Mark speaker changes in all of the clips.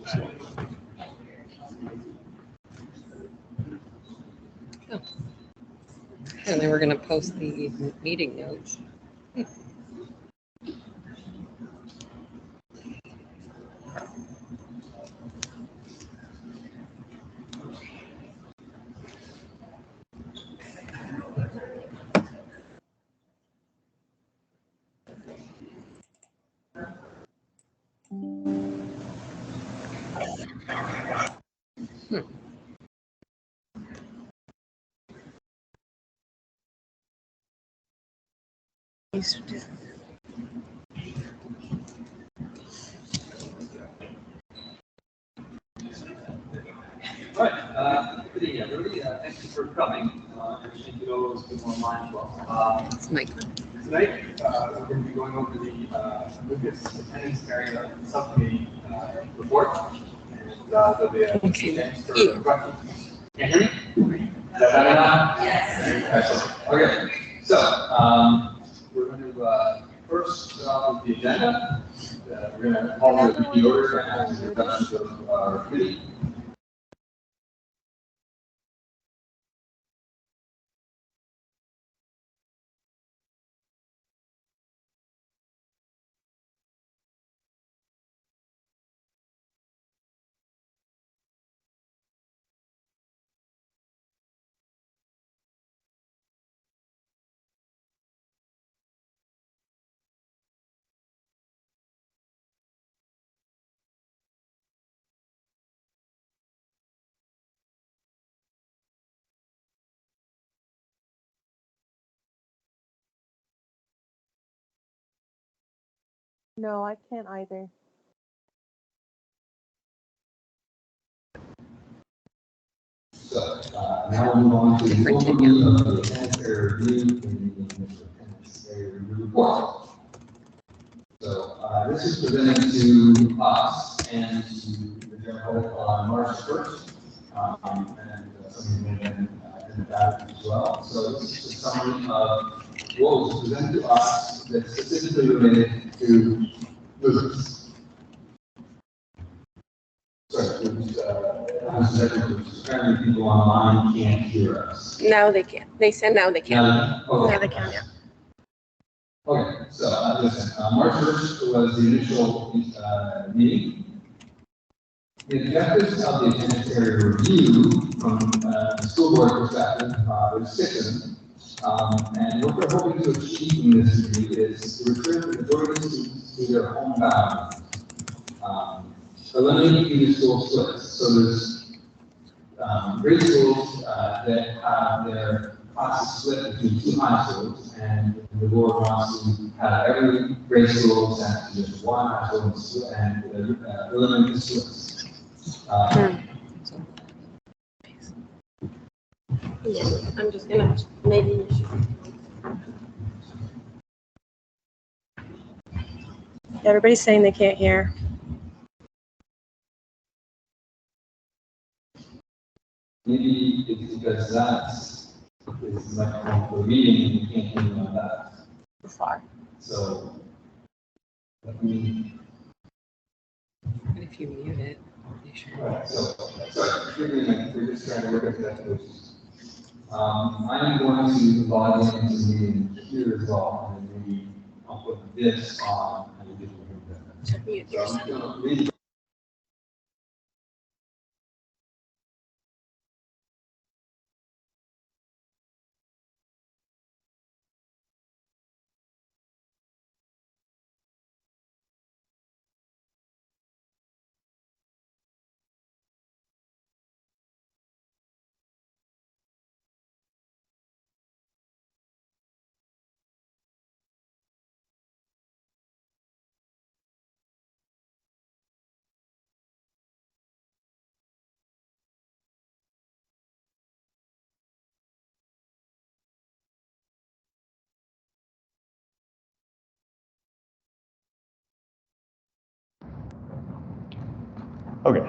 Speaker 1: Oh. And then we're going to post the meeting notes.
Speaker 2: All right, good evening, everybody. Thank you for coming. And thank you to all those people online as well.
Speaker 1: It's Mike.
Speaker 2: Tonight, we're going to be going over the Lucas Attendance Area Subcommittee report. And there'll be a few things for questions. Can you hear me? Is that better now? Yes. Excellent. Okay, so we're going to first start with the agenda. We're going to follow the order and ask the questions of our committee.
Speaker 3: No, I can't either.
Speaker 4: So now we'll move on to the overview of the attendance area review in the initial attendance area review report. So this is presented to us and to the general public on March 1st. And some of you may have been in the back as well. So this is a summary of what was presented to us that's specifically related to Lucas. Sorry, apparently people online can't hear us.
Speaker 1: Now they can. They said now they can.
Speaker 4: Okay.
Speaker 1: Now they can, yeah.
Speaker 4: Okay, so listen, March 1st was the initial meeting. The objectives of the attendance area review from the school board perspective, there's 6 of them. And what we're hoping to achieve in this review is to return the majority of students to their home bound. Eliminating the school splits. So there's grade schools that have their classes split between 2 high schools, and the board wants to have every grade school sent to just 1 high school and eliminate the splits.
Speaker 1: Yeah, I'm just gonna maybe.
Speaker 3: Everybody's saying they can't hear.
Speaker 4: Maybe it's because that's like for meeting, you can't hear on that.
Speaker 3: Far.
Speaker 4: So let me.
Speaker 1: But if you mute it, they should.
Speaker 4: Right, so we're just trying to work at that. I'm going to log into the meeting here as well, and maybe I'll put this on and we can remove that.
Speaker 1: Mute
Speaker 4: So I'm
Speaker 1: yourself.
Speaker 4: going to read. Okay.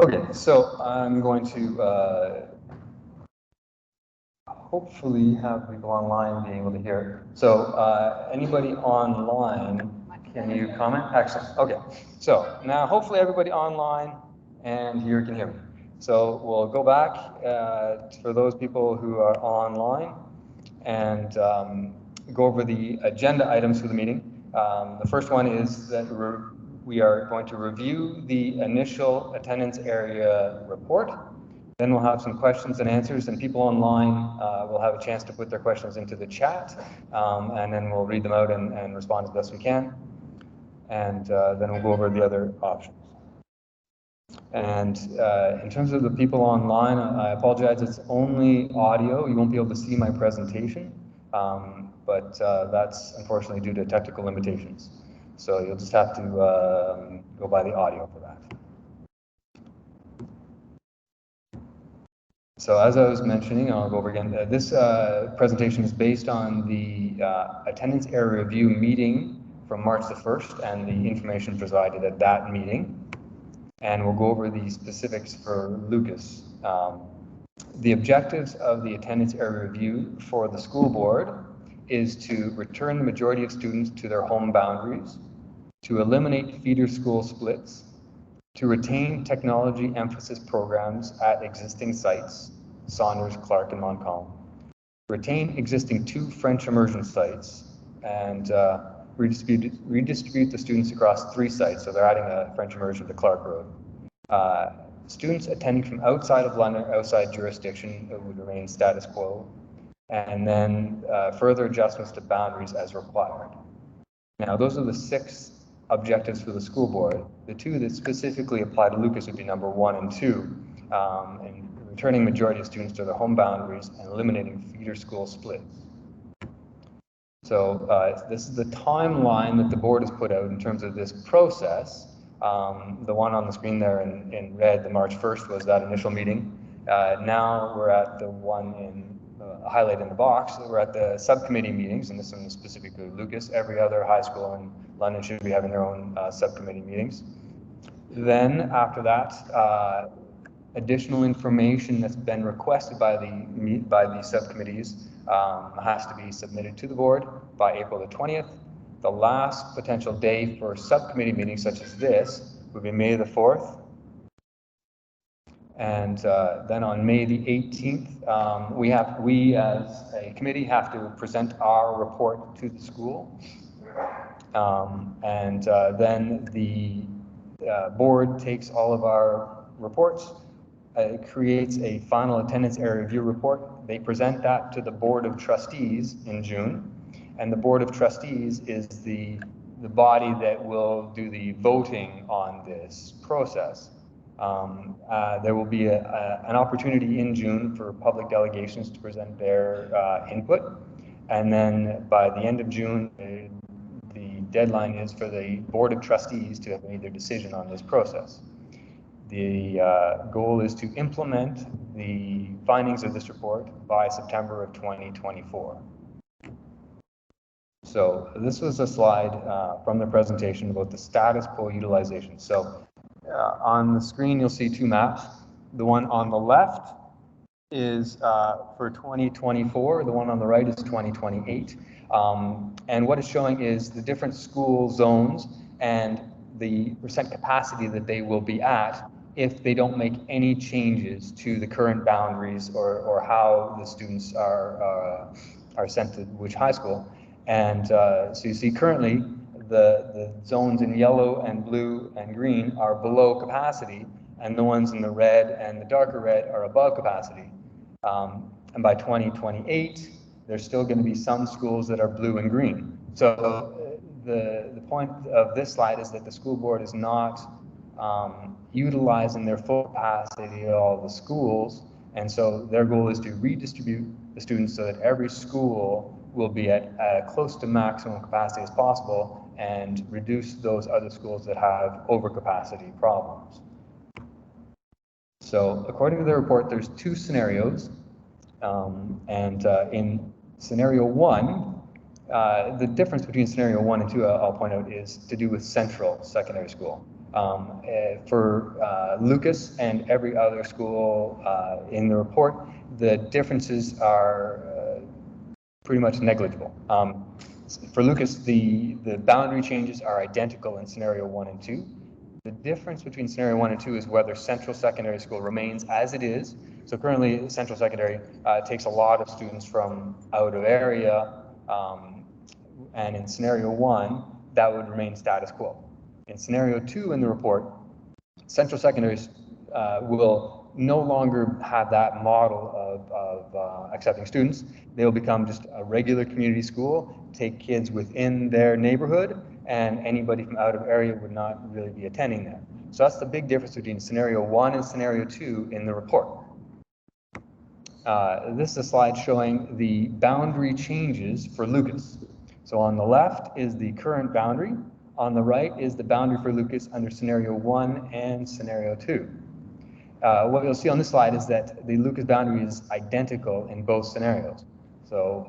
Speaker 5: Okay, so I'm going to hopefully have people online being able to hear. So anybody online, can you comment? Excellent. Okay, so now hopefully everybody online and here can hear me. So we'll go back for those people who are online and go over the agenda items for the meeting. The first one is that we are going to review the initial attendance area report. Then we'll have some questions and answers, and people online will have a chance to put their questions into the chat, and then we'll read them out and respond as best we can. And then we'll go over the other options. And in terms of the people online, I apologize, it's only audio. You won't be able to see my presentation, but that's unfortunately due to technical limitations. So you'll just have to go by the audio for that. So as I was mentioning, I'll go over again, this presentation is based on the attendance area review meeting from March the 1st and the information provided at that meeting. And we'll go over the specifics for Lucas. The objectives of the attendance area review for the school board is to return the majority of students to their home boundaries, to eliminate feeder school splits, to retain technology emphasis programs at existing sites, Saunders, Clark, and Montcalm, retain existing 2 French immersion sites, and redistribute the students across 3 sites, so they're adding a French immersion to Clark Road. Students attending from outside of London, outside jurisdiction, would remain status quo, and then further adjustments to boundaries as required. Now, those are the 6 objectives for the school board. The 2 that specifically apply to Lucas would be number 1 and 2, and returning majority of students to their home boundaries and eliminating feeder school splits. So this is the timeline that the board has put out in terms of this process. The one on the screen there in red, the March 1st, was that initial meeting. Now we're at the one in highlighted in the box. We're at the subcommittee meetings, and this one is specifically Lucas. Every other high school in London should be having their own subcommittee meetings. Then after that, additional information that's been requested by the subcommittees has to be submitted to the board by April the 20th. The last potential day for subcommittee meetings such as this would be May the 4th. And then on May the 18th, we as a committee have to present our report to the school. Then the board takes all of our reports, creates a final attendance area review report. They present that to the Board of Trustees in June. And the Board of Trustees is the body that will do the voting on this process. There will be an opportunity in June for public delegations to present their input. And then by the end of June, the deadline is for the Board of Trustees to have made their decision on this process. The goal is to implement the findings of this report by September of 2024. So this was a slide from the presentation about the status quo utilization. So on the screen, you'll see 2 maps. The one on the left is for 2024. The one on the right is 2028. And what it's showing is the different school zones and the percent capacity that they will be at if they don't make any changes to the current boundaries or how the students are sent to which high school. And so you see currently the zones in yellow and blue and green are below capacity, and the ones in the red and the darker red are above capacity. And by 2028, there's still going to be some schools that are blue and green. So the point of this slide is that the school board is not utilizing their full capacity at all the schools, and so their goal is to redistribute the students so that every school will be at close to maximum capacity as possible and reduce those other schools that have overcapacity problems. So according to the report, there's 2 scenarios. In scenario 1, the difference between scenario 1 and 2, I'll point out, is to do with central secondary school. For Lucas and every other school in the report, the differences are pretty much negligible. For Lucas, the boundary changes are identical in scenario 1 and 2. The difference between scenario 1 and 2 is whether Central Secondary School remains as it is. So currently, Central Secondary takes a lot of students from out of area, and in scenario 1, that would remain status quo. In scenario 2 in the report, Central Secondaries will no longer have that model of accepting students. They'll become just a regular community school, take kids within their neighborhood, and anybody from out of area would not really be attending there. So that's the big difference between scenario 1 and scenario 2 in the report. This is a slide showing the boundary changes for Lucas. So on the left is the current boundary. On the right is the boundary for Lucas under scenario 1 and scenario 2. What you'll see on this slide is that the Lucas boundary is identical in both scenarios. So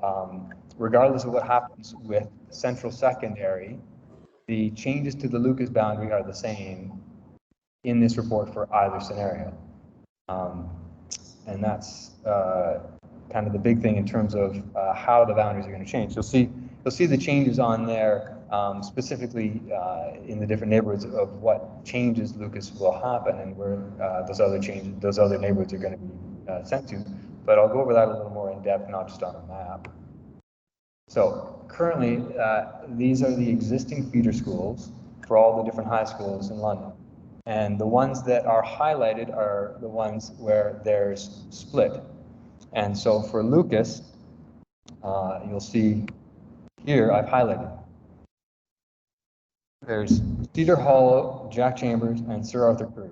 Speaker 5: regardless of what happens with Central Secondary, the changes to the Lucas boundary are the same in this report for either scenario. And that's kind of the big thing in terms of how the boundaries are going to change. You'll see the changes on there, specifically in the different neighborhoods of what changes Lucas will happen and where those other neighborhoods are going to be sent to. But I'll go over that a little more in depth, not just on a map. So currently, these are the existing feeder schools for all the different high schools in London. And the ones that are highlighted are the ones where there's split. And so for Lucas, you'll see here I've highlighted. There's Cedar Hollow, Jack Chambers, and Sir Arthur Currie.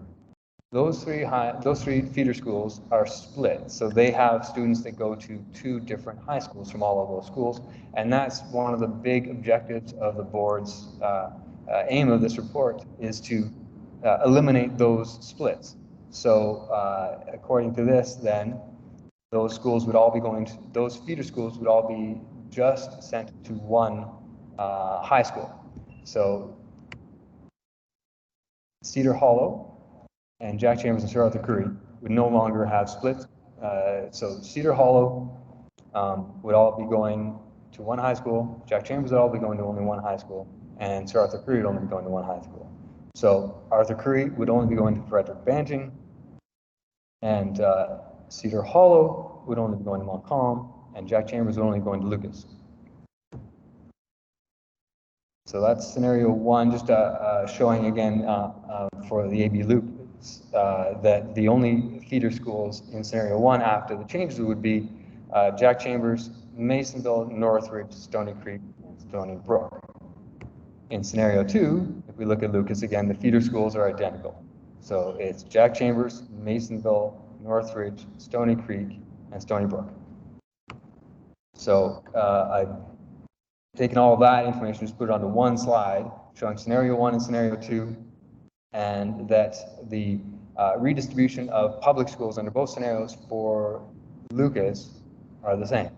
Speaker 5: Those three feeder schools are split, so they have students that go to 2 different high schools from all of those schools, and that's one of the big objectives of the board's aim of this report is to eliminate those splits. So according to this, then those schools would all be those feeder schools would all be just sent to one high school. So Cedar Hollow and Jack Chambers and Sir Arthur Currie would no longer have splits. So Cedar Hollow would all be going to one high school, Jack Chambers would all be going to only one high school, and Sir Arthur Currie would only be going to one high school. So Arthur Currie would only be going to Frederick Banting, and Cedar Hollow would only be going to Montcalm, and Jack Chambers would only be going to Lucas. So that's scenario 1, just showing again for the AB loop that the only feeder schools in scenario 1 after the changes would be Jack Chambers, Masonville, Northridge, Stony Creek, and Stony Brook. In scenario 2, if we look at Lucas again, the feeder schools are identical. So it's Jack Chambers, Masonville, Northridge, Stony Creek, and Stony Brook. So I've taken all of that information, just put it onto one slide, showing scenario 1 and scenario 2, and that the redistribution of public schools under both scenarios for Lucas are the same.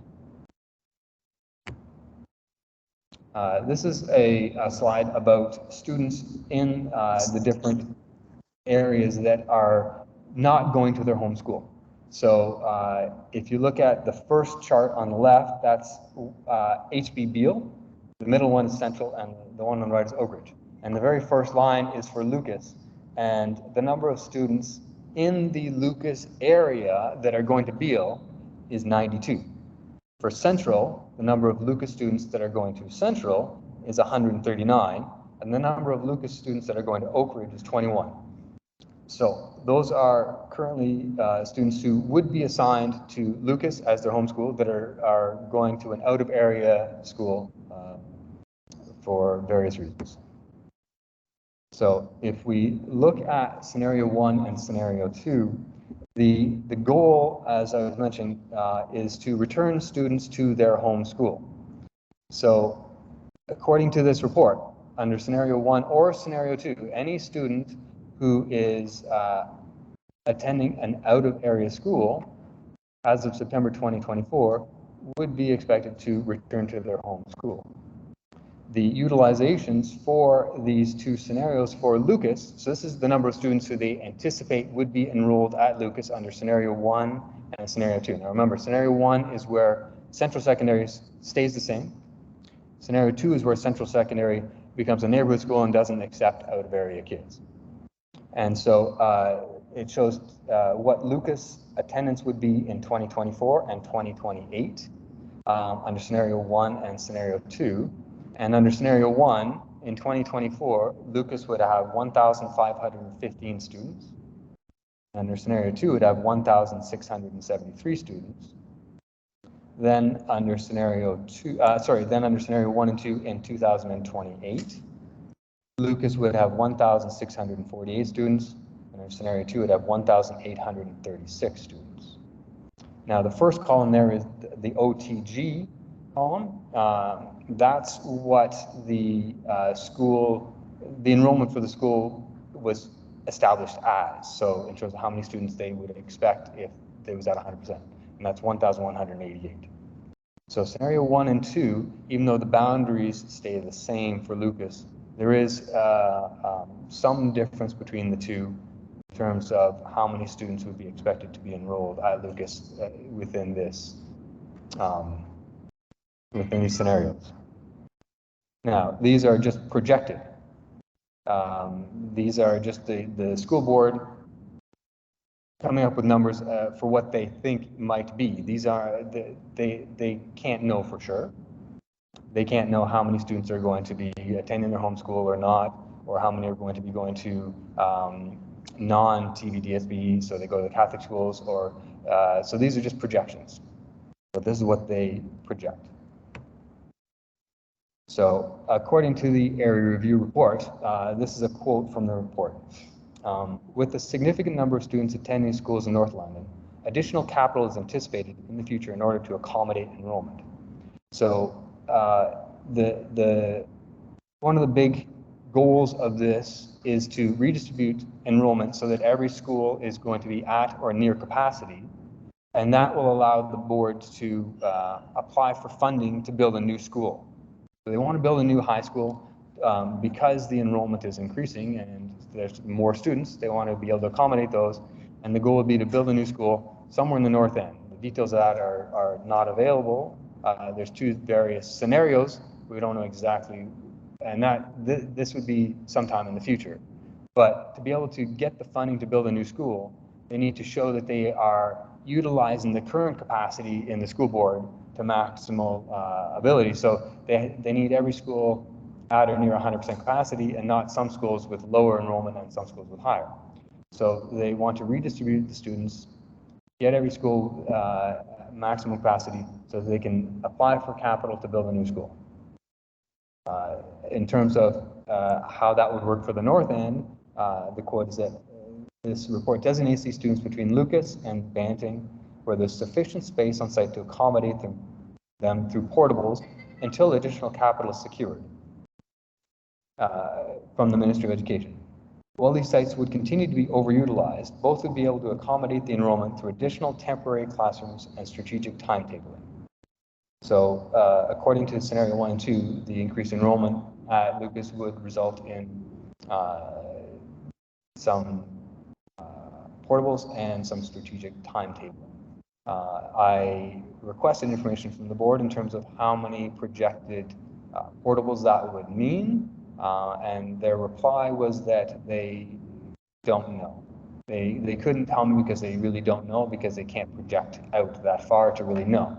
Speaker 5: This is a slide about students in the different areas that are not going to their home school. So if you look at the first chart on the left, that's HB Beale. The middle one is Central, and the one on the right is Oak Ridge. And the very first line is for Lucas. And the number of students in the Lucas area that are going to Beale is 92. For Central, the number of Lucas students that are going to Central is 139, and the number of Lucas students that are going to Oak Ridge is 21. So those are currently students who would be assigned to Lucas as their home school that are going to an out-of-area school for various reasons. So if we look at scenario 1 and scenario 2, the goal, as I was mentioning, is to return students to their home school. So according to this report, under scenario 1 or scenario 2, any student who is attending an out-of-area school as of September 2024 would be expected to return to their home school. the utilizations for these two scenarios for Lucas, so this is the number of students who they anticipate would be enrolled at Lucas under scenario 1 and scenario 2. Now remember, scenario 1 is where central secondary stays the same. Scenario 2 is where central secondary becomes a neighborhood school and doesn't accept out of area kids. And so it shows what Lucas attendance would be in 2024 and 2028 under scenario 1 and scenario 2. And under scenario 1, in 2024, Lucas would have 1,515 students. Under scenario 2, it would have 1,673 students. Then under scenario 1 and 2 in 2028, Lucas would have 1,648 students. And under scenario 2, it would have 1,836 students. Now the first column there is the OTG column. That's what the the enrollment for the school was established as. So in terms of how many students they would expect if it was at 100%, and that's 1,188. So scenario 1 and 2, even though the boundaries stay the same for Lucas, there is some difference between the two in terms of how many students would be expected to be enrolled at Lucas within this within these scenarios. Now, these are just projected. These are just the school board coming up with numbers for what they think might be. These are, they can't know for sure. They can't know how many students are going to be attending their homeschool or not, or how many are going to be going to non-TVDSB, so they go to the Catholic schools, or so these are just projections. But this is what they project. So according to the area review report, this is a quote from the report. With a significant number of students attending schools in North London, additional capital is anticipated in the future in order to accommodate enrollment. So one of the big goals of this is to redistribute enrollment so that every school is going to be at or near capacity, and that will allow the board to apply for funding to build a new school. So they want to build a new high school because the enrollment is increasing and there's more students. They want to be able to accommodate those, and the goal would be to build a new school somewhere in the north end. The details of that are not available. There's two various scenarios. We don't know exactly, and this would be sometime in the future. But to be able to get the funding to build a new school, they need to show that they are utilizing the current capacity in the school board to maximal ability. So they need every school at or near 100% capacity, and not some schools with lower enrollment and some schools with higher. So they want to redistribute the students, get every school maximum capacity so that they can apply for capital to build a new school. In terms of how that would work for the north end, the quote is that this report designates these students between Lucas and Banting, where there's sufficient space on site to accommodate them through portables until additional capital is secured from the Ministry of Education. While these sites would continue to be overutilized, both would be able to accommodate the enrollment through additional temporary classrooms and strategic timetabling. So according to scenario 1 and 2, the increased enrollment at Lucas would result in some portables and some strategic timetabling. I requested information from the board in terms of how many projected portables that would mean, and their reply was that they don't know. They couldn't tell me because they really don't know, because they can't project out that far to really know.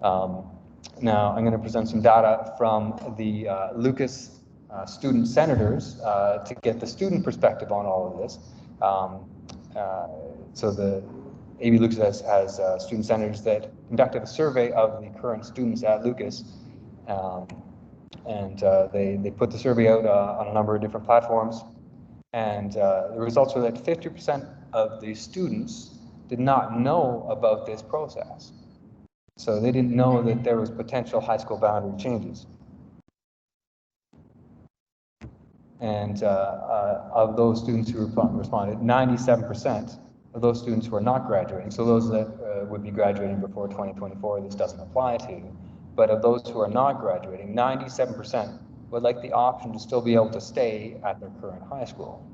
Speaker 5: Now I'm going to present some data from the Lucas student senators to get the student perspective on all of this. So the AB Lucas has student senators that conducted a survey of the current students at Lucas, and they put the survey out on a number of different platforms, and the results were that 50% of the students did not know about this process. So they didn't know that there was potential high school boundary changes. And of those students who responded, 97% of those students who are not graduating, so those that would be graduating before 2024, this doesn't apply to, But of those who are not graduating, 97% would like the option to still be able to stay at their current high school.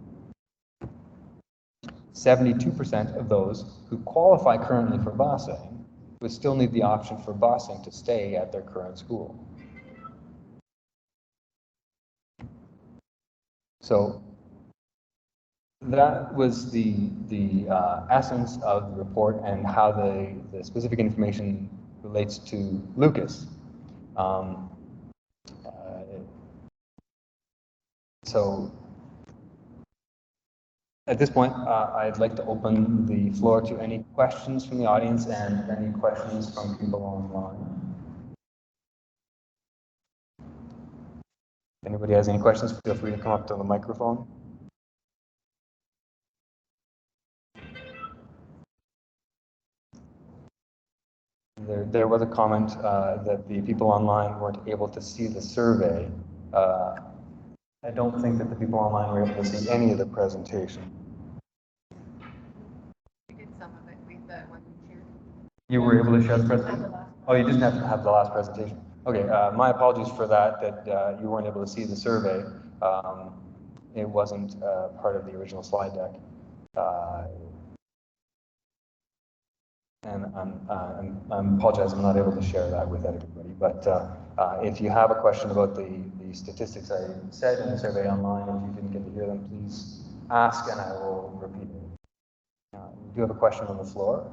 Speaker 5: 72% of those who qualify currently for busing would still need the option for busing to stay at their current school. So that was the essence of the report and how the specific information relates to Lucas. So at this point, I'd like to open the floor to any questions from the audience and any questions from people online. If anybody has any questions, feel free to come up to the microphone. There was a comment that the people online weren't able to see the survey. I don't think that the people online were able to see any of the presentation.
Speaker 1: We did some of it. We when we shared.
Speaker 5: You were able to share the presentation? Oh, you didn't have to have the last presentation. Okay, my apologies for that you weren't able to see the survey. It wasn't part of the original slide deck. And I'm apologizing, I'm not able to share that with everybody. But if you have a question about the statistics I said in the survey online, if you didn't get to hear them, please ask and I will repeat it. We do have a question on the floor.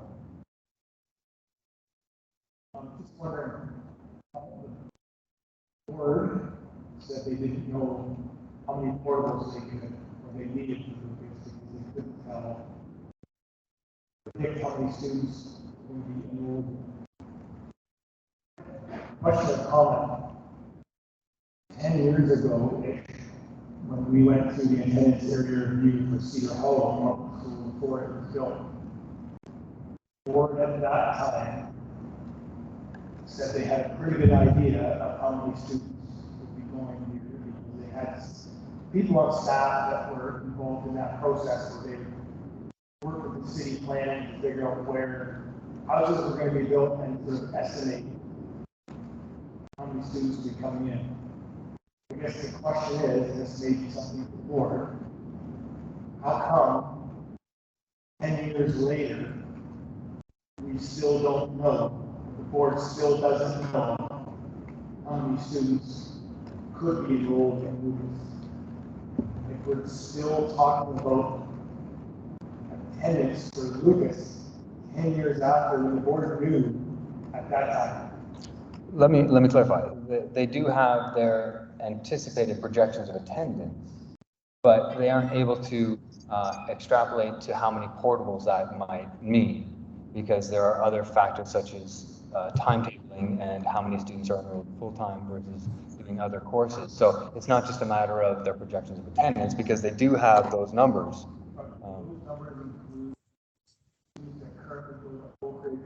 Speaker 6: I'm just wondering, the board said they didn't know how many portables they needed to do this because they couldn't predict how many students would be enrolled. Question or comment. 10 years ago, when we went through the attendance area review for Cedar Hollow, before it was built, the board at that time said they had a pretty good idea of how many students would be going here because they had people on staff that were involved in that process where they worked with the city planning to figure out where houses were going to be built and sort of estimate how many students would be coming in. I guess the question is, and this may be something for the board, how come 10 years later we still don't know? The board still doesn't know how many students could be enrolled in Lucas. If we're still talking about attendance for Lucas 10 years after when the board knew at that time.
Speaker 5: Let me clarify. They do have their anticipated projections of attendance, but they aren't able to extrapolate to how many portables that might mean, because there are other factors such as timetabling and how many students are enrolled full-time versus doing other courses. So it's not just a matter of their projections of attendance, because they do have those numbers.
Speaker 6: Those numbers include students that currently go to Oak Ridge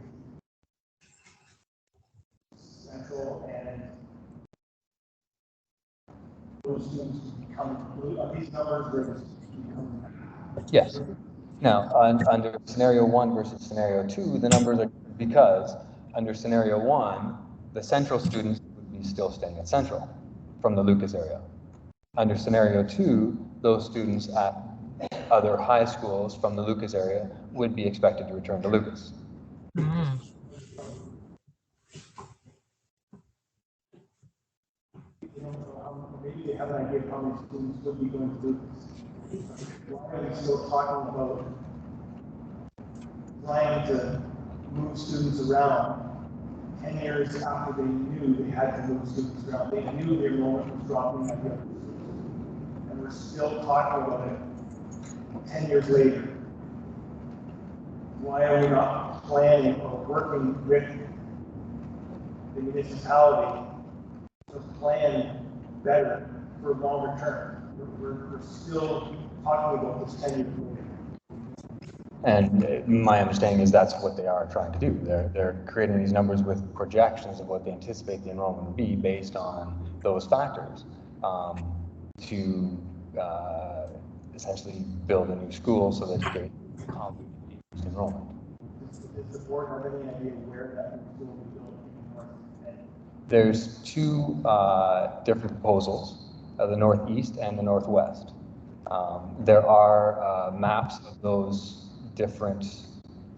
Speaker 6: Central and those students become, these numbers were become.
Speaker 5: Yes. Now, under scenario 1 versus scenario 2, the numbers are because under scenario 1, the central students would be still staying at Central from the Lucas area. Under scenario 2, those students at other high schools from the Lucas area would be expected to return to Lucas.
Speaker 6: Maybe they have an idea of how many students would be going to Lucas. Why are we still talking about trying to move students around 10 years after they knew they had to move students around? They knew their enrollment was dropping at the other schools. And we're still talking about it 10 years later. Why are we not planning or working with the municipality to plan better for longer term? We're still talking about this 10 years later.
Speaker 5: And my understanding is that's what they are trying to do. They're creating these numbers with projections of what they anticipate the enrollment will be based on those factors to essentially build a new school so that they can increase enrollment.
Speaker 6: Does the board have any idea where that new school will be built in North End?
Speaker 5: There's two different proposals, the northeast and the northwest. There are maps of those different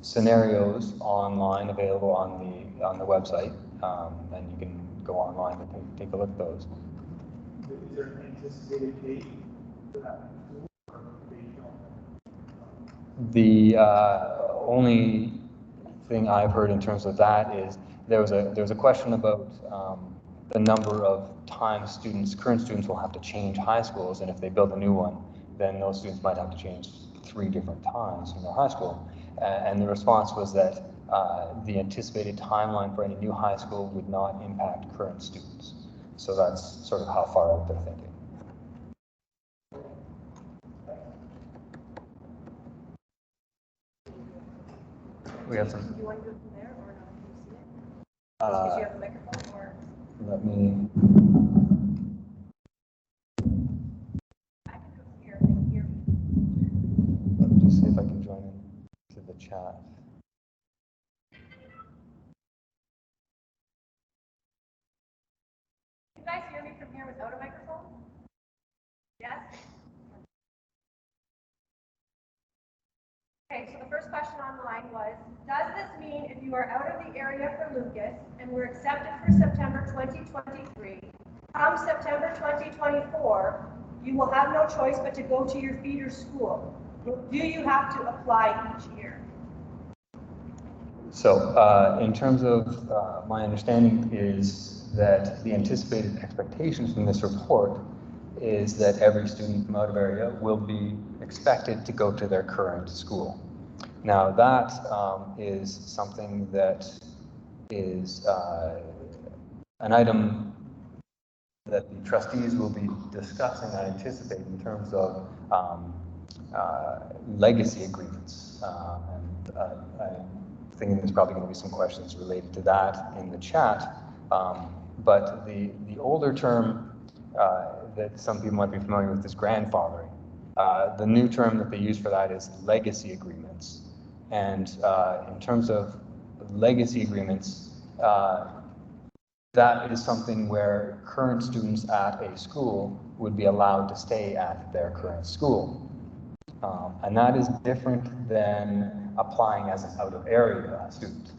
Speaker 5: scenarios online available on the website, and you can go online and take a look at those.
Speaker 6: Is there an anticipated date for that? Or they don't?
Speaker 5: The only thing I've heard in terms of that is there was a question about the number of times current students will have to change high schools, and if they build a new one, then those students might have to change 3 different times in their high school. And the response was that the anticipated timeline for any new high school would not impact current students. So that's sort of how far out they're thinking. We have some.
Speaker 3: Do you want to go from there or not? Can you see it? Because you have a microphone or?
Speaker 5: Let me.
Speaker 3: I can go here. Can you hear me?
Speaker 5: Let me just see if I can join in to the chat.
Speaker 3: Can you guys hear me from here without a microphone? Yes? Okay, so the first question online was, does this mean if you are out of the area for Lucas and were accepted for September 2023, come September 2024, you will have no choice but to go to your feeder school? Do you have to apply each year?
Speaker 5: So in terms of my understanding is that the anticipated expectations from this report is that every student from out of area will be expected to go to their current school. Now that is something that is an item that the trustees will be discussing, I anticipate, in terms of legacy agreements. I'm thinking there's probably going to be some questions related to that in the chat. But the older term that some people might be familiar with is grandfathering. The new term that they use for that is legacy agreements. And in terms of legacy agreements, that is something where current students at a school would be allowed to stay at their current school. And that is different than applying as an out-of-area student.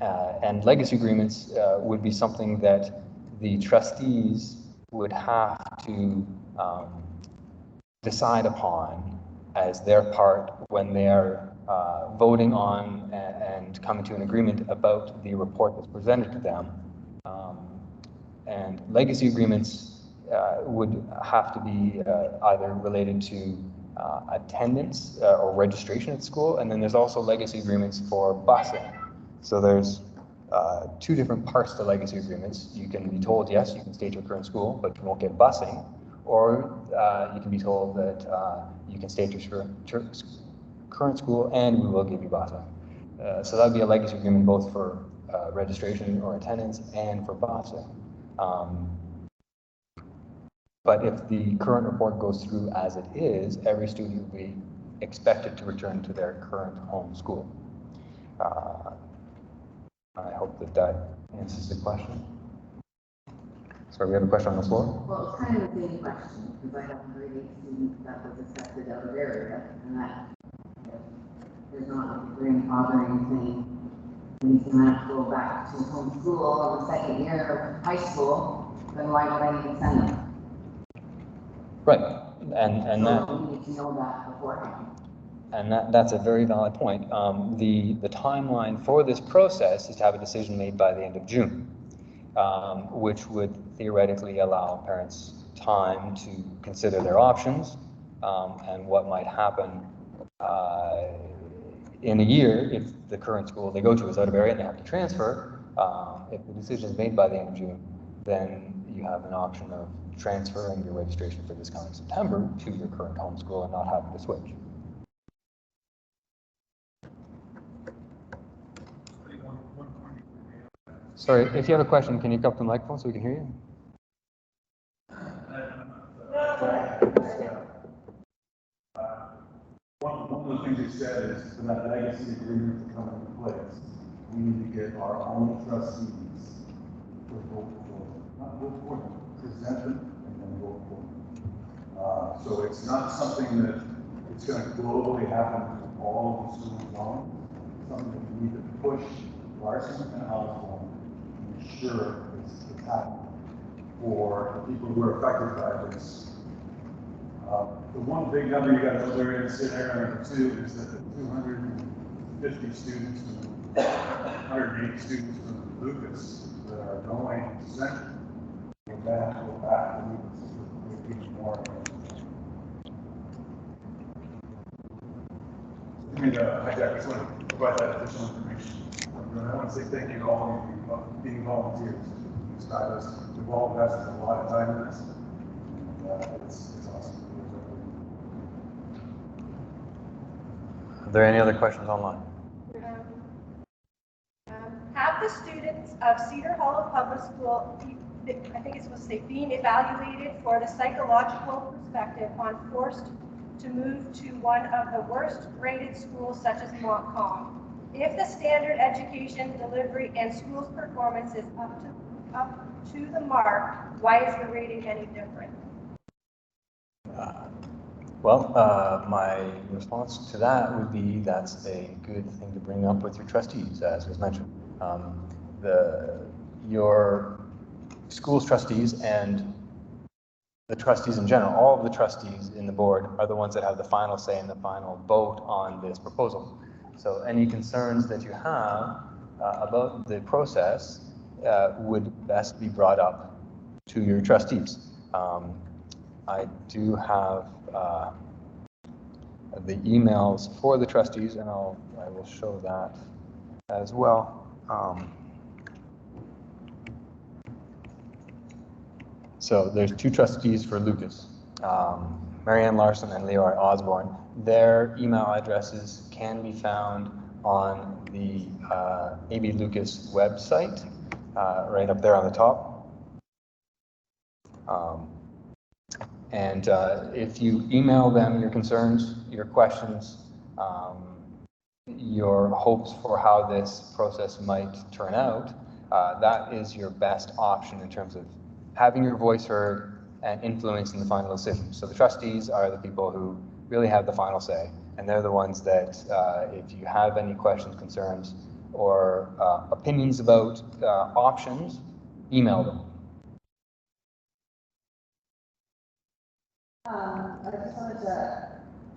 Speaker 5: And legacy agreements would be something that the trustees would have to decide upon as their part when they are voting on and coming to an agreement about the report that's presented to them. And legacy agreements would have to be either related to attendance or registration at school, and then there's also legacy agreements for busing. So there's 2 different parts to legacy agreements. You can be told, yes, you can stay at your current school, but you won't get busing, or you can be told that you can stay at your current school and we will give you busing. So that would be a legacy agreement both for registration or attendance and for busing. But if the current report goes through as it is, every student will be expected to return to their current home school. I hope that answers the question. Sorry, we have a question on the floor?
Speaker 7: Well, it's kind of the same question, because I have a grade 8 student that was accepted out of area, and that there's not a grandfathering thing. And he's gonna have to go back to home school in the second year of high school, then why would I even send them?
Speaker 5: Right, and that.
Speaker 7: So we need to know that beforehand.
Speaker 5: And that's a very valid point. The timeline for this process is to have a decision made by the end of June, which would theoretically allow parents time to consider their options and what might happen in a year if the current school they go to is out of area and they have to transfer. If the decision is made by the end of June, then you have an option of transferring your registration for this coming September to your current home school and not having to switch. Sorry, if you have a question, can you come up to the microphone so we can hear you?
Speaker 6: One of the things you said is for that legacy agreement to come into place, we need to get our own trustees vote for, not vote for them, present them and then vote for them. So it's not something that it's going to globally happen to all of the schools on. It's something that we need to push Larson and Osborne to ensure it's happening for the people who are affected by this. The one big number you got to know there in scenario number 2 is that the 250 students, 180 students from Lucas that are going to Central, we're going to have to go back to Lucas with even more. I just want to provide that additional information. I want to say thank you to all of you being volunteers. We've all invested a lot of time in this. And, it's awesome.
Speaker 5: Are there any other questions online?
Speaker 3: Have the students of Cedar Hollow Public School, I think it's supposed to say, being evaluated for the psychological perspective on forced to move to one of the worst rated schools such as Montcalm? If the standard education delivery and school's performance is up to the mark, why is the rating any different?
Speaker 5: My response to that would be that's a good thing to bring up with your trustees, as was mentioned. Your school's trustees and the trustees in general, all of the trustees in the board are the ones that have the final say and the final vote on this proposal. So any concerns that you have about the process would best be brought up to your trustees. I do have the emails for the trustees, and I will show that as well. So there's 2 trustees for Lucas, Marianne Larson and LAAR Osborne. Their email addresses can be found on the AB Lucas website, right up there on the top. And if you email them your concerns, your questions, your hopes for how this process might turn out, that is your best option in terms of having your voice heard and influencing the final decision. So the trustees are the people who really have the final say, and they're the ones that if you have any questions, concerns, or opinions about options, email them.
Speaker 8: I just wanted to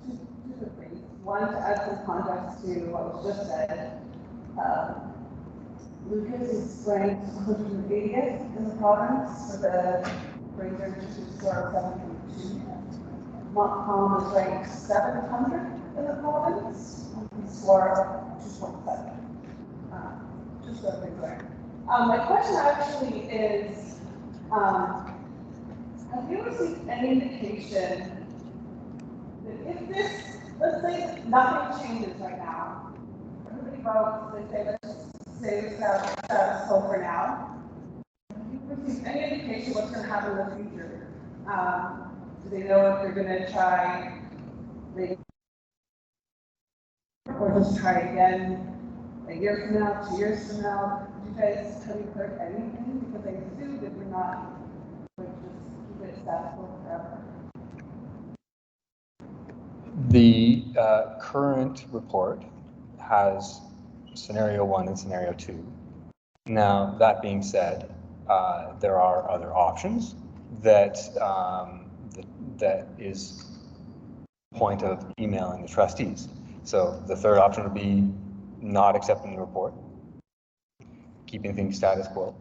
Speaker 8: two things. One, to add some context to what was just said. Lucas is ranked 180th in the province for the grade 32 score of 7.2. Montcalm is ranked 700 in the province with a score of 2.7. Just so things there. My question actually is, have you received any indication that if this, let's say nothing changes right now, everybody votes, they say let's say the status quo for now, have you received any indication what's going to happen in the future? Do they know if they're going to try, or just try again a year from now, 2 years from now? Do you guys, have you heard anything? Because I assume that we're not going to just keep it status quo forever.
Speaker 5: The current report has scenario 1 and scenario 2. Now, that being said, there are other options that that is point of emailing the trustees. So the third option would be not accepting the report, keeping things status quo.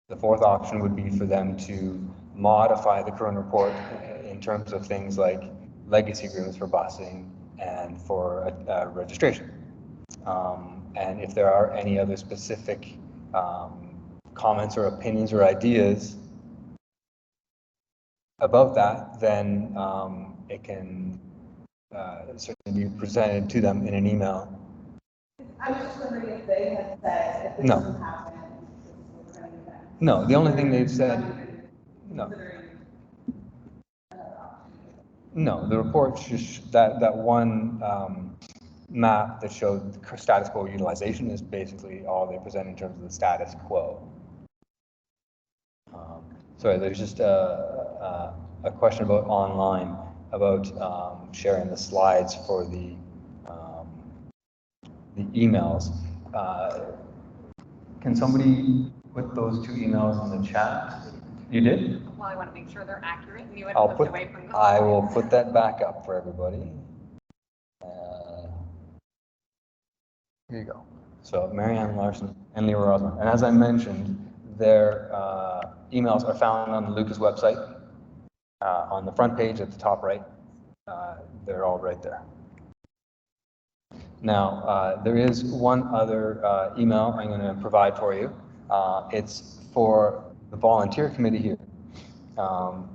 Speaker 5: The fourth option would be for them to modify the current report in terms of things like legacy agreements for busing and for registration. And if there are any other specific comments or opinions or ideas about that, then it can certainly be presented to them in an email.
Speaker 8: I was just wondering if they had said, if this
Speaker 5: No.
Speaker 8: doesn't happen, this is running back.
Speaker 5: No, the only thing they've said, no, the report, that one map that showed the status quo utilization is basically all they present in terms of the status quo. Sorry, there's just a question about online, about sharing the slides for the emails. Can somebody put those two emails in the chat? You did?
Speaker 1: Well, I want to make sure they're accurate and you would
Speaker 5: I will put that back up for everybody. Here you go. So Marianne Larson and Leora Osmond. And as I mentioned, their emails are found on the Lucas website, on the front page at the top right. They're all right there. Now, there is one other email I'm going to provide for you. It's for the volunteer committee here.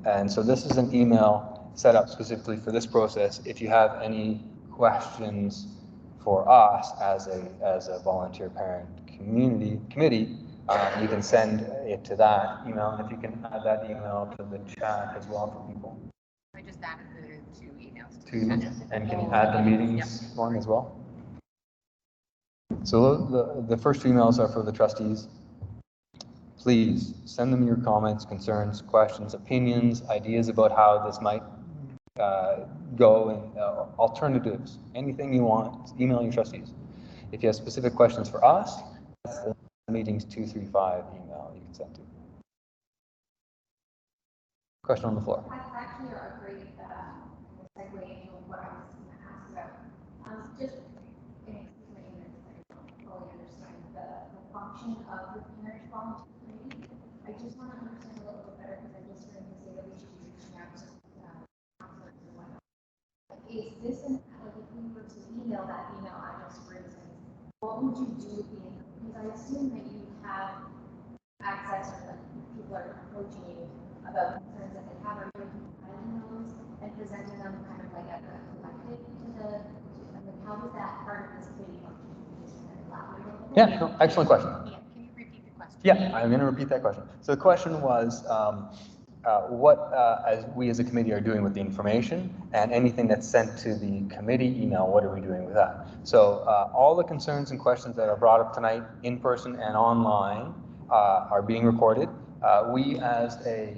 Speaker 5: And so this is an email set up specifically for this process. If you have any questions for us as a volunteer parent committee, you can send it to that email. And if you can add that email to the chat as well for people.
Speaker 1: I just added the two emails.
Speaker 5: And can you add the meetings one as well? So the first two emails are for the trustees. Please send them your comments, concerns, questions, opinions, ideas about how this might go, and alternatives, anything you want, email your trustees. If you have specific questions for us, that's the meetings 235 email you can send to. Question on the floor.
Speaker 9: That's actually a great segue into what I was going to ask about. Just in explaining this, I don't fully understand the function of the parent volunteer committee. I just want to understand a little bit better because I just heard you say that we should be reaching out to counselors and whatnot. Is this like if we were to email that email address, for instance, what would you do with the info? Because I assume that you have access or like people are approaching you about concerns that they have, or you're compiling those and presenting them kind of like as a collective to the, like how does that part of this committee function?
Speaker 5: Yeah, no, excellent question.
Speaker 1: Yeah, can you repeat the question?
Speaker 5: Yeah, I'm going to repeat that question. So the question was, what as we as a committee are doing with the information and anything that's sent to the committee email, what are we doing with that? So all the concerns and questions that are brought up tonight in person and online are being recorded. We as a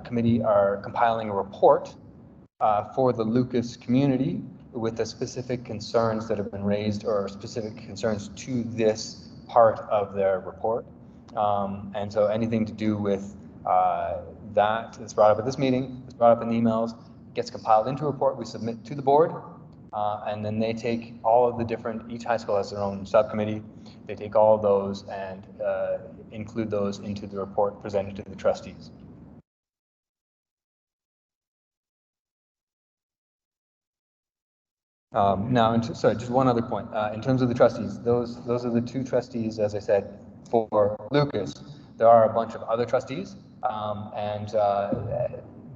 Speaker 5: committee are compiling a report for the Lucas community with the specific concerns that have been raised or specific concerns to this part of their report. And so anything to do with that is brought up at this meeting, is brought up in the emails, gets compiled into a report we submit to the board, and then they take all of the different, each high school has their own subcommittee, they take all of those and include those into the report presented to the trustees. Now, sorry, just one other point. In terms of the trustees, those are the two trustees, as I said, for Lucas. There are a bunch of other trustees, and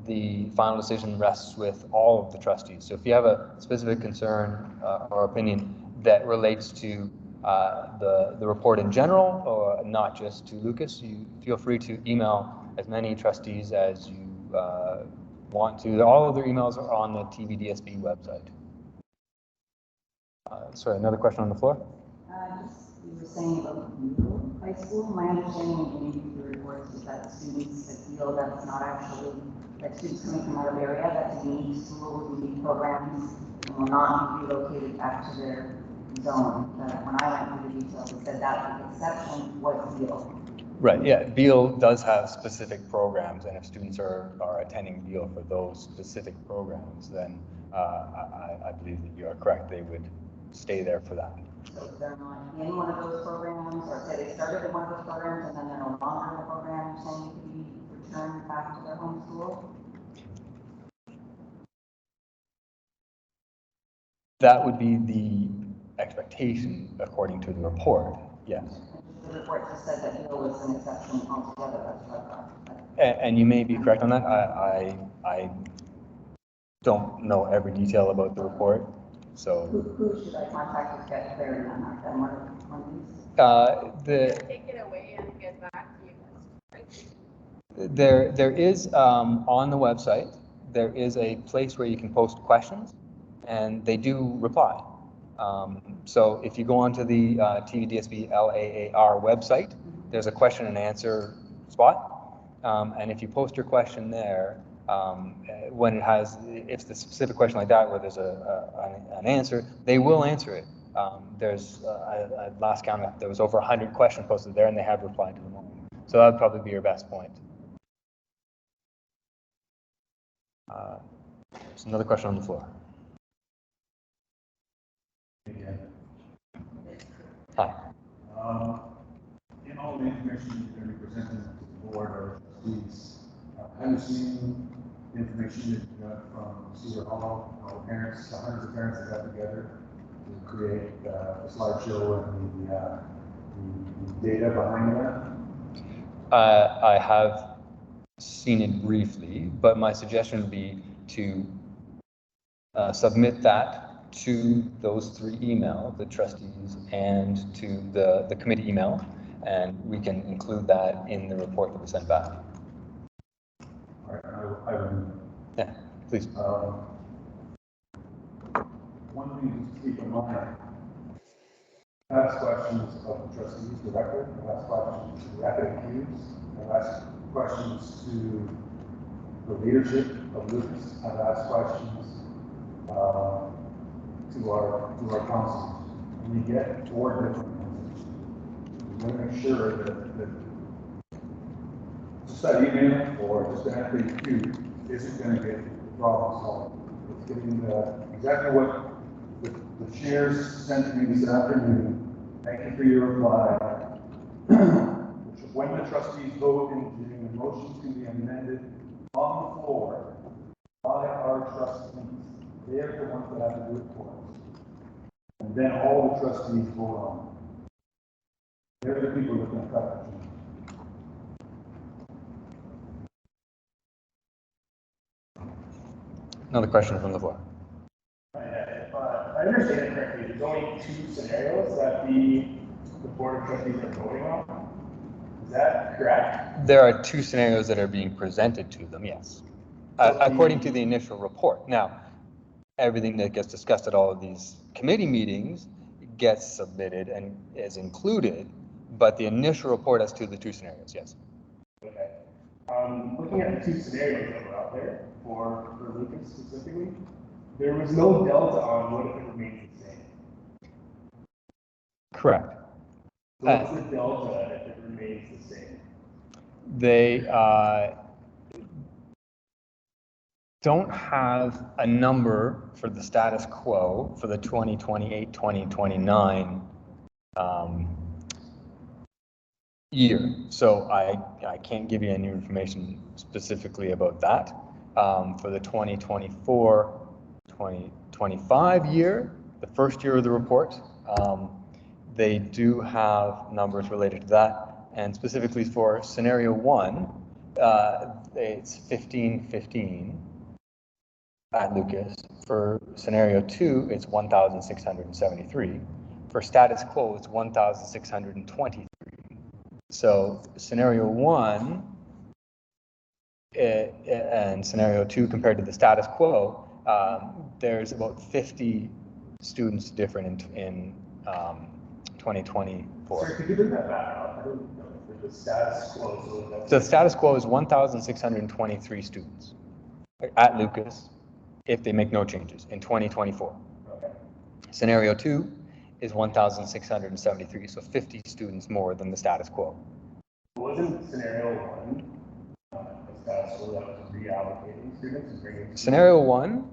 Speaker 5: the final decision rests with all of the trustees. So if you have a specific concern or opinion that relates to the report in general, or not just to Lucas, you feel free to email as many trustees as you want to. All of their emails are on the TVDSB website. Sorry, another question on the floor?
Speaker 7: You were saying about middle high school. My understanding of reading the reports is that students that feel that it's not actually, that students coming from out of area, that's a unique school, unique programs, and will not be relocated back to their zone. When I went through the details, it said that the exception was Beale.
Speaker 5: Right, yeah, Beale does have specific programs, and if students are attending Beale for those specific programs, then I believe that you are correct. They would stay there for that.
Speaker 7: So if they're not in one of those programs, or say they started in one of those programs and then they're no longer in the program, saying to be returned back to their home school?
Speaker 5: That would be the expectation according to the report, yes.
Speaker 7: The report just said that Beale was an exception altogether, that's what I thought.
Speaker 5: And you may be correct on that. I don't know every detail about the report, so.
Speaker 7: Who should I contact to get clarity on that? Then one of these?
Speaker 3: Take it away and get back to you. Right?
Speaker 5: There is on the website, there is a place where you can post questions, and they do reply. So if you go onto the TVDSB LAAR website, there's a question and answer spot, And if you post your question there, when it has, if it's a specific question like that where there's an answer, they will answer it. There's, last count, there was over 100 questions posted there and they have replied to them all. So that would probably be your best point. There's another question on the floor. Hi.
Speaker 6: In all the information you're going to be presenting to the board or trustees, have you seen the information that you got from Cedar Hall, all the parents, the hundreds of parents that got together to create the slideshow and the data behind that?
Speaker 5: I have seen it briefly, but my suggestion would be to submit that to those 3 emails, the trustees and to the committee email, and we can include that in the report that we send back.
Speaker 6: All right, I would.
Speaker 5: Yeah, please.
Speaker 6: One thing to keep in mind, ask questions of the trustees directly, ask questions to the FAQs, ask questions to the leadership of Lucas, I've asked questions to our council. And you get 4 different answers. You want to make sure that just that email or just an FAQ isn't going to get the problem solved. It's getting exactly what the chairs sent to me this afternoon. Thank you for your reply. When the trustees vote in June, the motions can be amended on the floor by our trustees. They are the ones that have to do it for us. And then all the trustees vote on it. They're the people that can affect the change.
Speaker 5: Another question from the floor.
Speaker 10: If I understand it correctly, there's only 2 scenarios that the Board of Trustees are voting on. Is that correct?
Speaker 5: There are 2 scenarios that are being presented to them, yes. According to the initial report. Now, everything that gets discussed at all of these committee meetings gets submitted and is included, but the initial report as to the 2 scenarios, yes.
Speaker 10: Okay. Looking at the 2 scenarios that were out there for Lucas specifically, there was no delta on what if it remains the same.
Speaker 5: Correct.
Speaker 10: So what's the delta if it remains the same?
Speaker 5: They don't have a number for the status quo for the 2028-2029 year. So I can't give you any information specifically about that. For the 2024-2025 year, the first year of the report, they do have numbers related to that. And specifically for scenario 1, it's 1515 at Lucas. For scenario 2, it's 1,673. For status quo, it's 1,623. So scenario 1 and scenario 2 compared to the status quo, there's about 50 students different in 2024.
Speaker 10: Sir, could you bring that back up? I don't know the status quo.
Speaker 5: So the status quo is 1,623 students at Lucas if they make no changes in 2024.
Speaker 10: Okay.
Speaker 5: Scenario 2 is 1,673, so 50 students more than the status quo.
Speaker 10: Wasn't scenario 1 the status quo that was reallocating students and bringing students?
Speaker 5: Scenario 1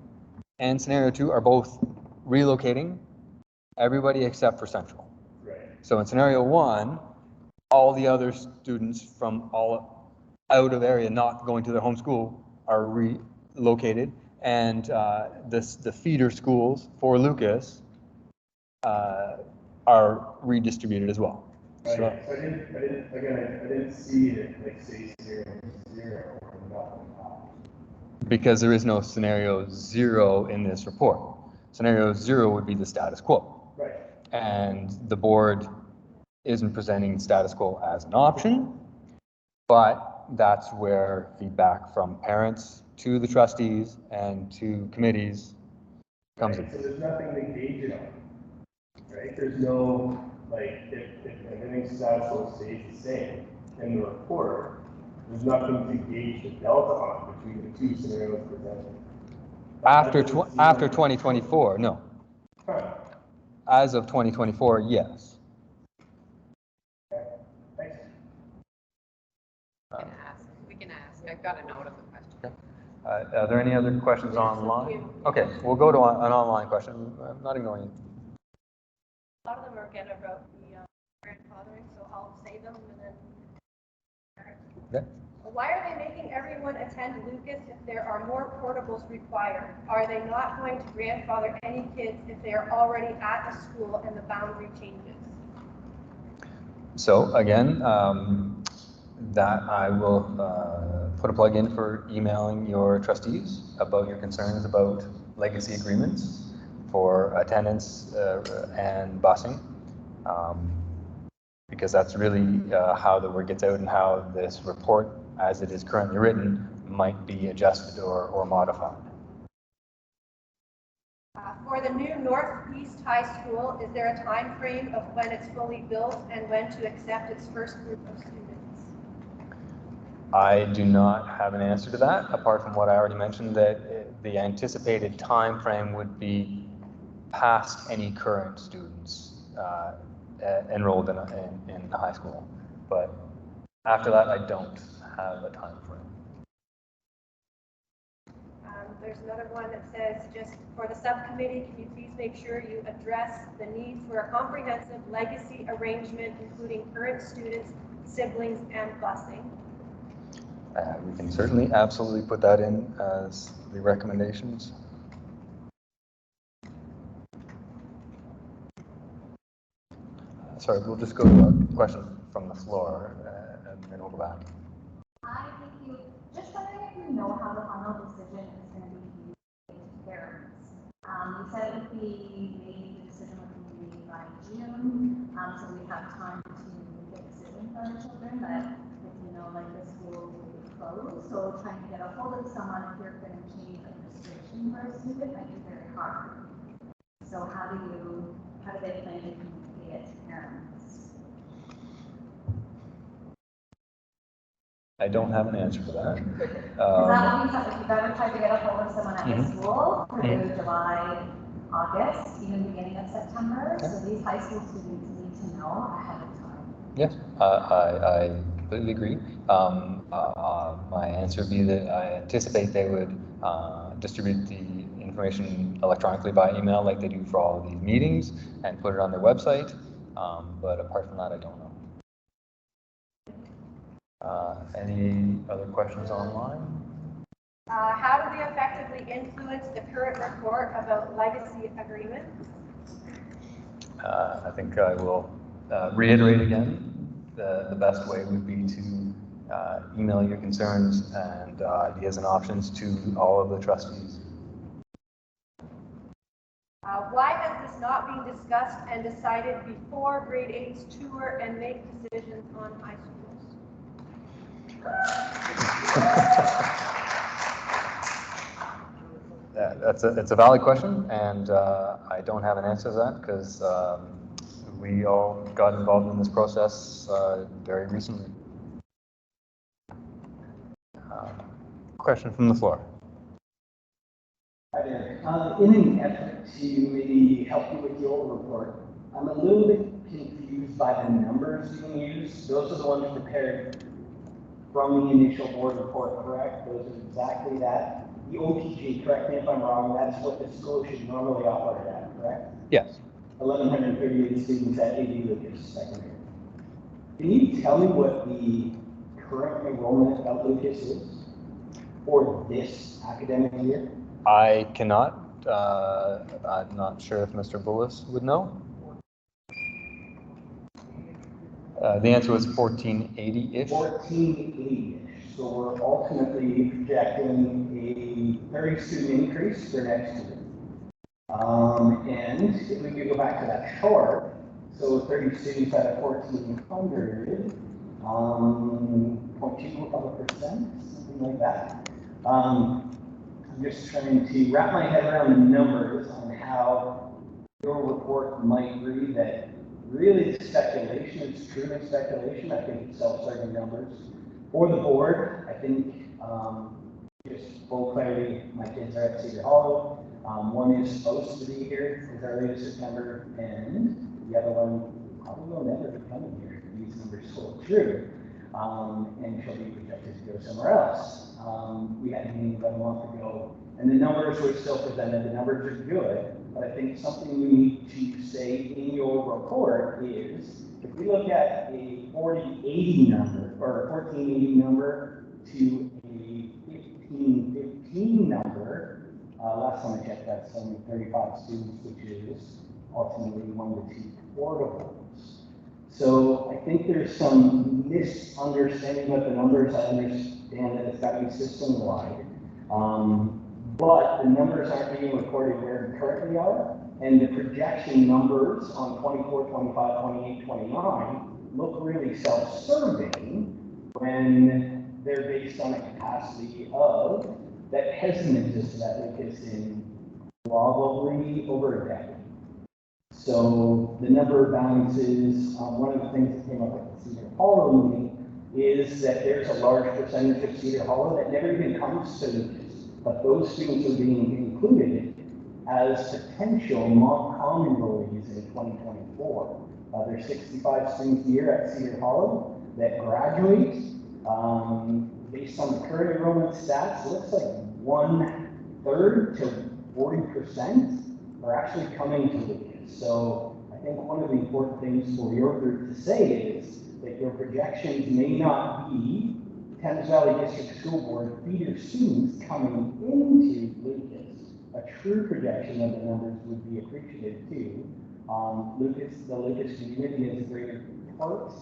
Speaker 5: and scenario 2 are both relocating everybody except for Central.
Speaker 10: Right.
Speaker 5: So in scenario 1, all the other students from all out of area not going to their home school are relocated, and the feeder schools for Lucas are redistributed as well.
Speaker 10: Right.
Speaker 5: So
Speaker 10: I didn't see it like say scenario 0 or nothing.
Speaker 5: because there is no scenario 0 in this report. Scenario 0 would be the status quo.
Speaker 10: Right.
Speaker 5: And the board isn't presenting status quo as an option, but that's where feedback from parents to the trustees and to committees comes in.
Speaker 10: So there's nothing to gauge it on, right? There's no, like, if everything status quo stays the same in the report, There's nothing to gauge the delta on between the two scenarios presented.
Speaker 5: After 2024, no.
Speaker 10: Huh.
Speaker 5: As of 2024, yes.
Speaker 10: Thanks.
Speaker 1: We can ask. I've got a note of the question.
Speaker 5: Are there any other questions online? Okay, we'll go to an online question. I'm not ignoring you.
Speaker 3: A lot of them are again about the grandfathering, so I'll say them and then.
Speaker 5: Okay.
Speaker 3: Why are they making everyone attend Lucas if there are more portables required? Are they not going to grandfather any kids if they are already at a school and the boundary changes?
Speaker 5: So again, that I will put a plug in for emailing your trustees about your concerns about legacy agreements for attendance and busing, because that's really how the word gets out and how this report, as it is currently written, might be adjusted or modified.
Speaker 3: For the new Northeast High School, is there a time frame of when it's fully built and when to accept its first group of students?
Speaker 5: I do not have an answer to that, apart from what I already mentioned, that the anticipated time frame would be past any current students enrolled in high school. But after that, I don't have a time frame.
Speaker 3: There's another one that says, just for the subcommittee, can you please make sure you address the need for a comprehensive legacy arrangement, including current students, siblings, and busing?
Speaker 5: We can certainly absolutely put that in as the recommendations. Sorry, we'll just go to a question from the floor and then we'll go back.
Speaker 9: Hi, thank you. Just wondering if you know how the final decision is going to be made to parents. You said it would be made, the decision would be made by June, so we have time to make a decision for our children, but if you know, like the school will be closed, so trying to get a hold of someone if you're going to change registration for a student might be very hard. So how do they plan to communicate it to parents?
Speaker 5: I don't have an answer for that.
Speaker 9: Is that what we thought, if you've ever tried to get a hold of someone at the school for July, August, even beginning of September? So these high school students need to know ahead of time.
Speaker 5: Yes, I completely agree. My answer would be that I anticipate they would distribute the information electronically by email like they do for all of these meetings and put it on their website. But apart from that, I don't know. Any other questions online?
Speaker 3: How do we effectively influence the current report about legacy agreements?
Speaker 5: I think I will reiterate again, the best way would be to email your concerns and ideas and options to all of the trustees.
Speaker 3: Why has this not been discussed and decided before grade 8's tour and make decisions on high schools?
Speaker 5: It's a valid question, and I don't have an answer to that because we all got involved in this process very recently. Question from the floor.
Speaker 6: Hi there. In an effort to maybe help you with your report, I'm a little bit confused by the numbers being used. Those are the ones prepared from the initial board report, correct? Those are exactly that. The OTG, correct me if I'm wrong, that's what the school should normally operate at, correct?
Speaker 5: Yes.
Speaker 6: 1,138 students at AD Lucas Secondary. Can you tell me what the current enrollment at Lucas is for this academic year?
Speaker 5: I cannot. I'm not sure if Mr. Bullis would know. The answer was 1480-ish.
Speaker 6: 1480-ish. So we're ultimately projecting a 30 student increase for next year. And if we could go back to that chart, so 30 students at a 1400, 0.2%, something like that. I'm just trying to wrap my head around the numbers on how your report might read that really it's speculation, it's truly speculation. I think it's self-serving numbers.
Speaker 11: For the board, I think, just full clarity, my kids are at Cedar Hollow. One is supposed to be here as early as September, and the other one probably will never be coming here. These numbers hold true, and she'll be projected to go somewhere else. We had a meeting about a month ago, and the numbers were still presented. The numbers are good, but I think something we need to say in your report is, if we look at a 40-80 number, or a 1480 number to a 1515 number, last time I checked, that's only 35 students, which is ultimately 1 to 2 portables. So I think there's some misunderstanding of the numbers. I understand that it's got to be system-wide. But the numbers aren't being recorded where we currently are, and the projection numbers on 24, 25, 28, 29 look really self-serving when they're based on a capacity of that hasn't existed at Lucas in probably over a decade. So the number of balances, one of the things that came up at the Cedar Hollow meeting is that there's a large percentage of Cedar Hollow that never even comes to Lucas. But those students are being included as potential Mont-Common enrollees in 2024. There's 65 students a year at Cedar Hollow that graduate. Based on the current enrollment stats, it looks like 1/3 to 40% are actually coming to Lucas. So I think one of the important things for your group to say is that your projections may not be Thames Valley District School Board feeder students coming into Lucas. A true projection of the numbers would be appreciated too. The Lucas community is a great part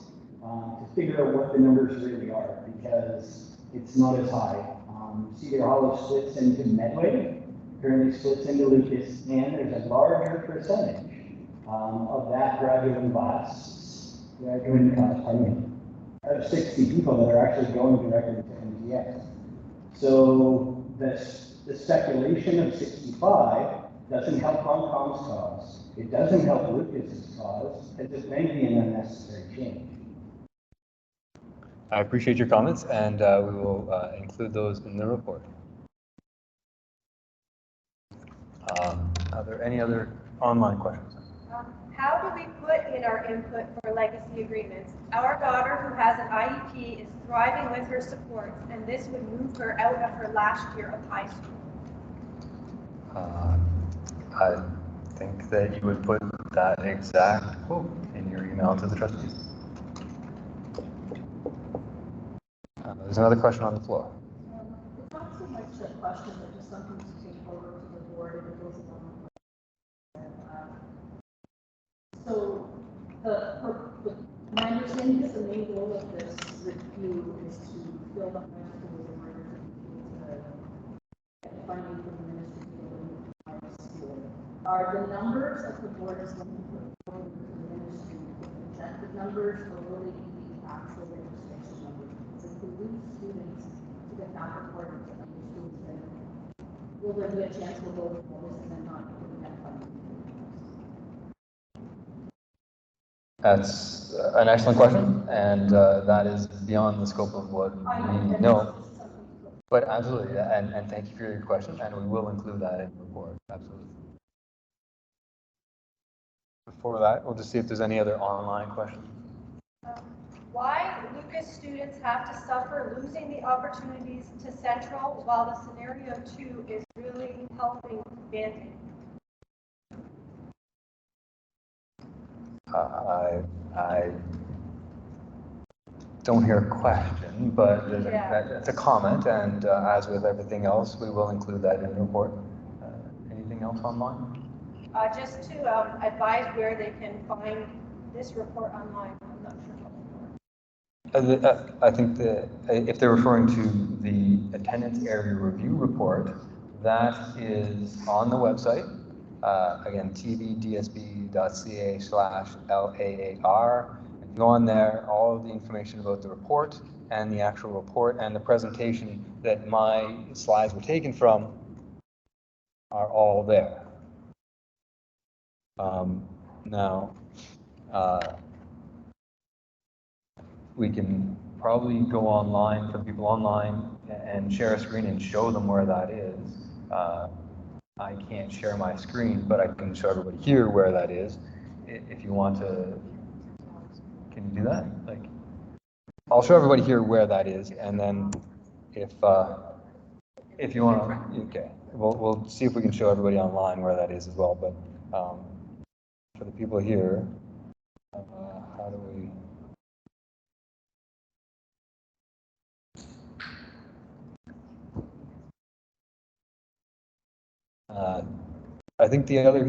Speaker 11: to figure out what the numbers really are, because it's not as high. Cedar Hollow splits into Medway, currently splits into Lucas, and there's a larger percentage of that graduating class, of 60 people that are actually going directly to MTS. So the speculation of 65 doesn't help Com's cause. It doesn't help Lucas's cause. It just may be an unnecessary change.
Speaker 5: I appreciate your comments, and we will include those in the report. Are there any other online questions?
Speaker 3: How do we put in our input for legacy agreements? Our daughter, who has an IEP, is thriving with her supports, and this would move her out of her last year of high school.
Speaker 5: I think that you would put that exact quote in your email to the trustees. There's another question on the floor.
Speaker 8: It's not so much a question, but just something to take over to the board if it goes along. So my understanding is the main goal of this review is to fill the high school in order to get funding from the ministry to build a high school. Are the numbers that the board is going to put forward to the ministry the projected numbers, or will they be the actual registration numbers? Because if we lose students to the capital board to other schools, then will there be a chance we'll go forward and then not get funding?
Speaker 5: That's an excellent question, and that is beyond the scope of what we know. But absolutely, and thank you for your question, and we will include that in the report, absolutely. Before that, we'll just see if there's any other online questions.
Speaker 3: Why Lucas students have to suffer losing the opportunities to Central while the scenario 2 is really helping Banting?
Speaker 5: I don't hear a question, but it's a comment, and as with everything else, we will include that in the report. Anything else online?
Speaker 3: Just to advise where they can find this report online. I'm not sure.
Speaker 5: I think that if they're referring to the attendance area review report, that is on the website. Again, tvdsb.ca/LAAR. If you go on there, all of the information about the report and the actual report and the presentation that my slides were taken from are all there. Now, we can probably go online for the people online and share a screen and show them where that is. I can't share my screen, but I can show everybody here where that is. If you want to, can you do that? Like, I'll show everybody here where that is, and then if you want to, okay, we'll see if we can show everybody online where that is as well. But for the people here, how do we? I think the other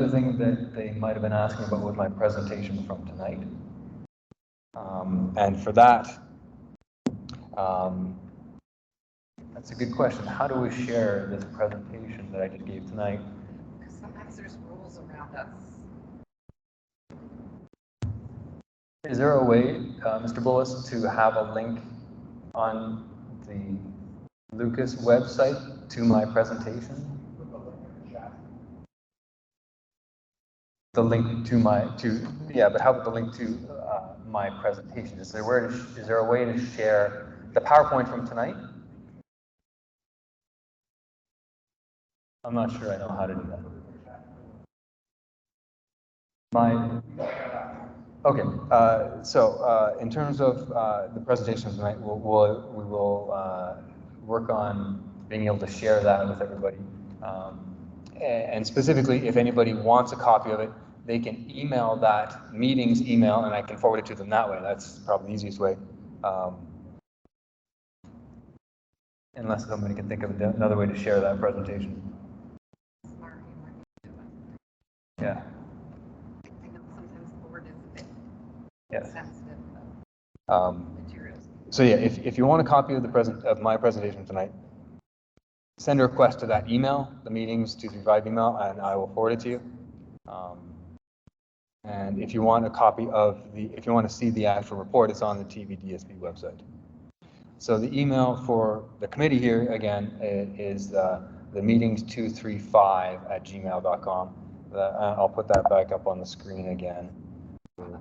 Speaker 5: thing that they might have been asking about was my presentation from tonight. And for that, that's a good question. How do we share this presentation that I just gave tonight?
Speaker 1: Because sometimes there's rules around us.
Speaker 5: Is there a way, Mr. Bullis, to have a link on the Lucas website to my presentation? The link to yeah, but how about the link to my presentation? Is there a way to share the PowerPoint from tonight? I'm not sure I know how to do that. Okay, so in terms of the presentation tonight, we will work on being able to share that with everybody. And specifically, if anybody wants a copy of it, they can email that meetings email, and I can forward it to them that way. That's probably the easiest way. Unless somebody can think of another way to share that presentation. Yeah.
Speaker 1: I know sometimes the board is a bit sensitive materials.
Speaker 5: So yeah, if you want a copy of my presentation tonight, send a request to that email, the meetings 235 email, and I will forward it to you. And if you want a copy of if you want to see the actual report, it's on the TVDSB website. So the email for the committee here again is the meetings235@gmail.com. I'll put that back up on the screen again.
Speaker 1: The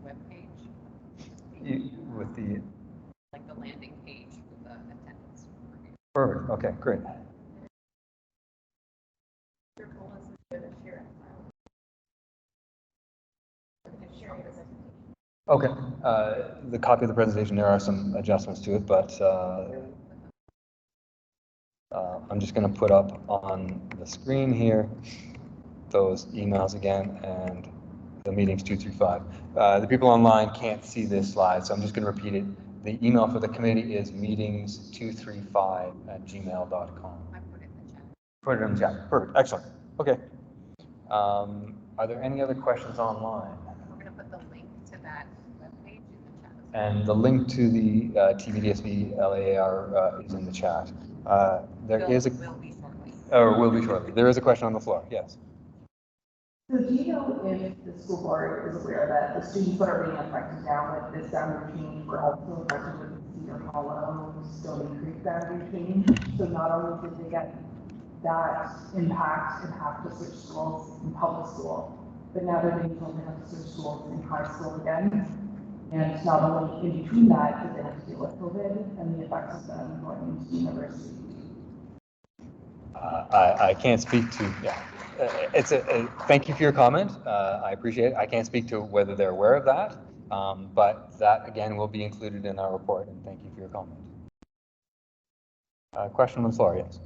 Speaker 1: web page.
Speaker 5: With the
Speaker 1: like the landing page with the attendance.
Speaker 5: Perfect. Okay, great.
Speaker 3: Your goal is to share it.
Speaker 5: Okay, the copy of the presentation, there are some adjustments to it, but I'm just going to put up on the screen here those emails again and the meetings 235. The people online can't see this slide, so I'm just going to repeat it. The email for the committee is meetings235@gmail.com.
Speaker 1: I put it in the chat.
Speaker 5: Put it in the chat. Perfect. Excellent. Okay. Are there any other questions online?
Speaker 1: We're going to put the link to that webpage in the chat.
Speaker 5: And the link to the TVDSB LAAR is in the chat. There
Speaker 1: will be shortly.
Speaker 5: Or will be shortly. There is a question on the floor. Yes.
Speaker 8: So do you know if the school board is aware that the students that are being affected now with this boundary change were also affected with the Cedar Hollow, Stony Creek boundary change? So not only did they get that impact and have to switch schools in public school, but now they're being told they have to switch schools in high school again. And not only in between that, but they have to deal with COVID and the effects of them going into university.
Speaker 5: I can't speak to, yeah. Thank you for your comment. I appreciate it. I can't speak to whether they're aware of that, but that again will be included in our report, and thank you for your comment. Question on the floor, yes.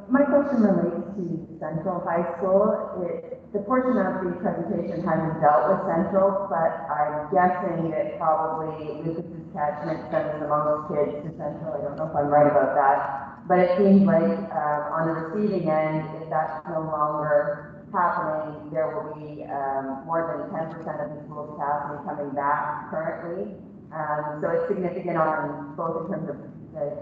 Speaker 7: My question relates to Central High School. The portion of the presentation hasn't dealt with Central, but I'm guessing that probably Lucas's catchment sends the most kids to Central. I don't know if I'm right about that. But it seems like on the receiving end, if that's no longer happening, there will be more than 10% of the school capacity coming back currently. So it's significant on both in terms of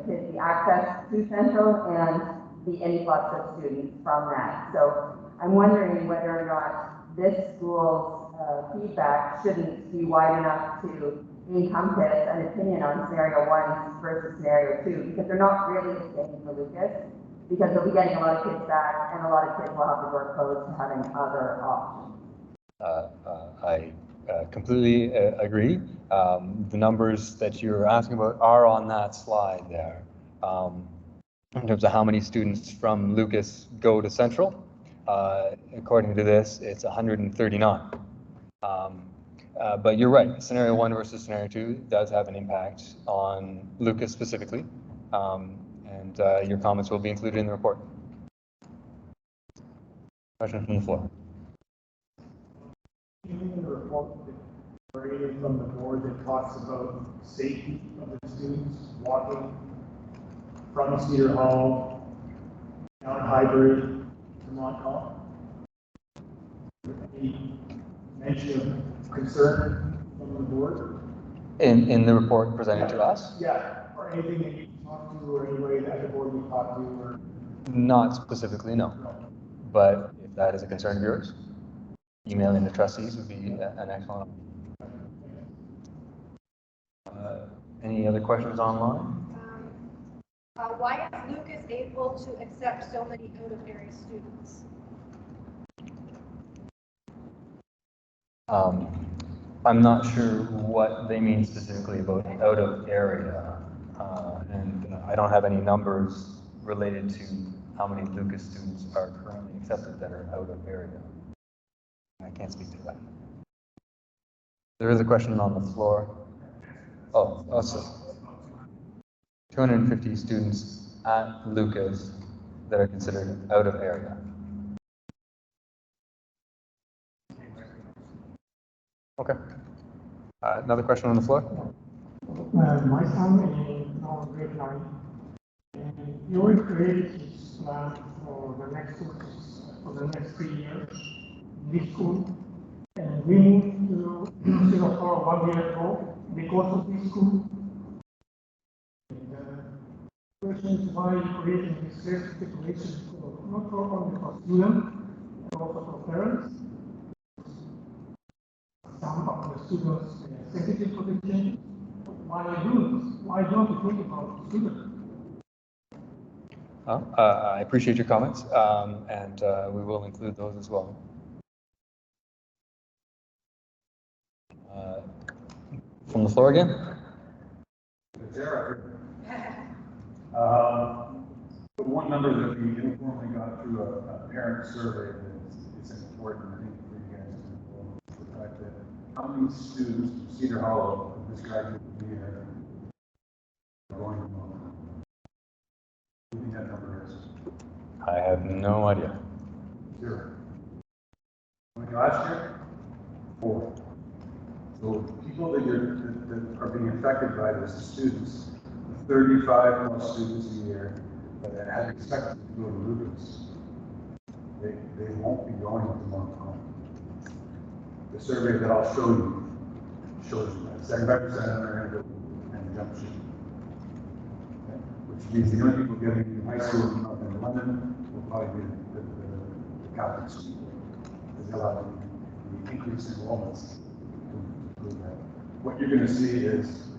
Speaker 7: the access to Central and the influx of students from that. So I'm wondering whether or not this school's feedback shouldn't be wide enough to encompass an opinion on scenario 1 versus scenario 2, because they're not really the same for Lucas, because they'll be getting a lot of kids back and a lot of kids will have the door closed to having other options.
Speaker 5: I completely agree. The numbers that you're asking about are on that slide there. In terms of how many students from Lucas go to Central, according to this, it's 139. But you're right, scenario 1 versus scenario 2 does have an impact on Lucas specifically, and your comments will be included in the report. Question from the floor.
Speaker 6: In the report created from the board that talks about safety of the students walking from Cedar Hall down Highbury to Montcalm? Any mention of concern from the board?
Speaker 5: In the report presented to us?
Speaker 6: Yeah, or anything that you talked to, or anybody that the board you talked to, or?
Speaker 5: Not specifically, no. But if that is a concern of yours, emailing the trustees would be an excellent. Any other questions online?
Speaker 3: Why is Lucas able to accept so many out-of-area students?
Speaker 5: I'm not sure what they mean specifically about out of area, and I don't have any numbers related to how many Lucas students are currently accepted that are out of area. I can't speak to that. There is a question on the floor. Oh, also 250 students at Lucas that are considered out of area. Okay. Another question on the floor?
Speaker 6: My son is now grade 9, and he already created his plan for the next 3 years in this school. And we moved to Singapore 1 year ago because of this school. And the question is why creating this stressful situation not only for students, but also for parents. Some of the students are sensitive to the change. Why don't you think about students?
Speaker 5: I appreciate your comments, and we will include those as well. From the floor again?
Speaker 12: The one number that we informally got through a parent survey that is important, I think, for you guys to know, the fact that how many students from Cedar Hollow this graduate year are going to Montcalm? What do you think that number is?
Speaker 5: I have no idea.
Speaker 12: 0. Last year, 4. So people that are being affected by this, the students, the 35 plus students a year that had expected to go to Lucas, they won't be going to Montcalm. The survey that I'll show you shows you that 75% are going to go and jump ship. Okay? Which means the only people getting in high school in London will probably be the Catholic school. Because they'll have the increase in enrollments. What you're going to see is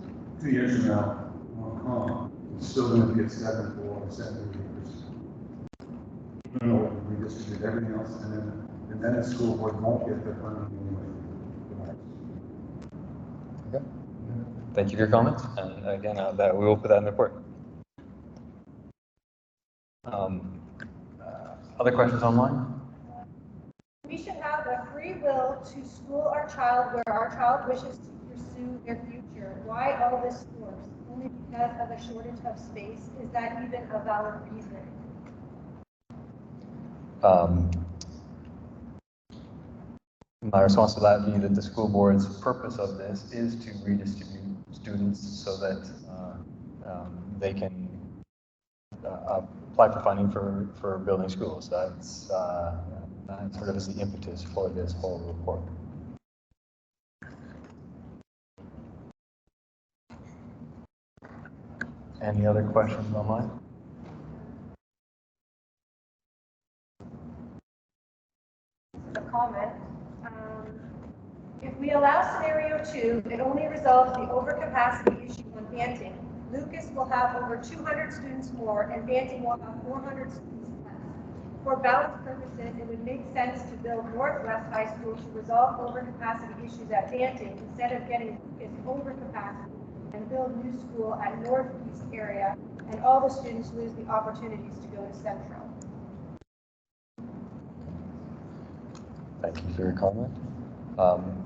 Speaker 12: 2 years from now, Montcalm is still going to be at 7 or 7 years. Even though we redistribute everything else, and then the school board won't get their funding anyway.
Speaker 5: Okay. Thank you for your comments, and again, that we will put that in the report. Other questions online?
Speaker 3: We should have a free will to school our child where our child wishes to pursue their future. Why all this force? Only because of a shortage of space? Is that even a valid reason?
Speaker 5: My response to that would be that the school board's purpose of this is to redistribute students so that they can apply for funding for building schools. That sort of is the impetus for this whole report. Any other questions online?
Speaker 3: A comment. If we allow scenario 2, it only resolves the overcapacity issue on Banting. Lucas will have over 200 students more, and Banting will have 400 students less. For balance purposes, it would make sense to build Northwest High School to resolve overcapacity issues at Banting instead of getting Lucas overcapacity and build new school at Northeast area, and all the students lose the opportunities to go to Central.
Speaker 5: Thank you for your comment.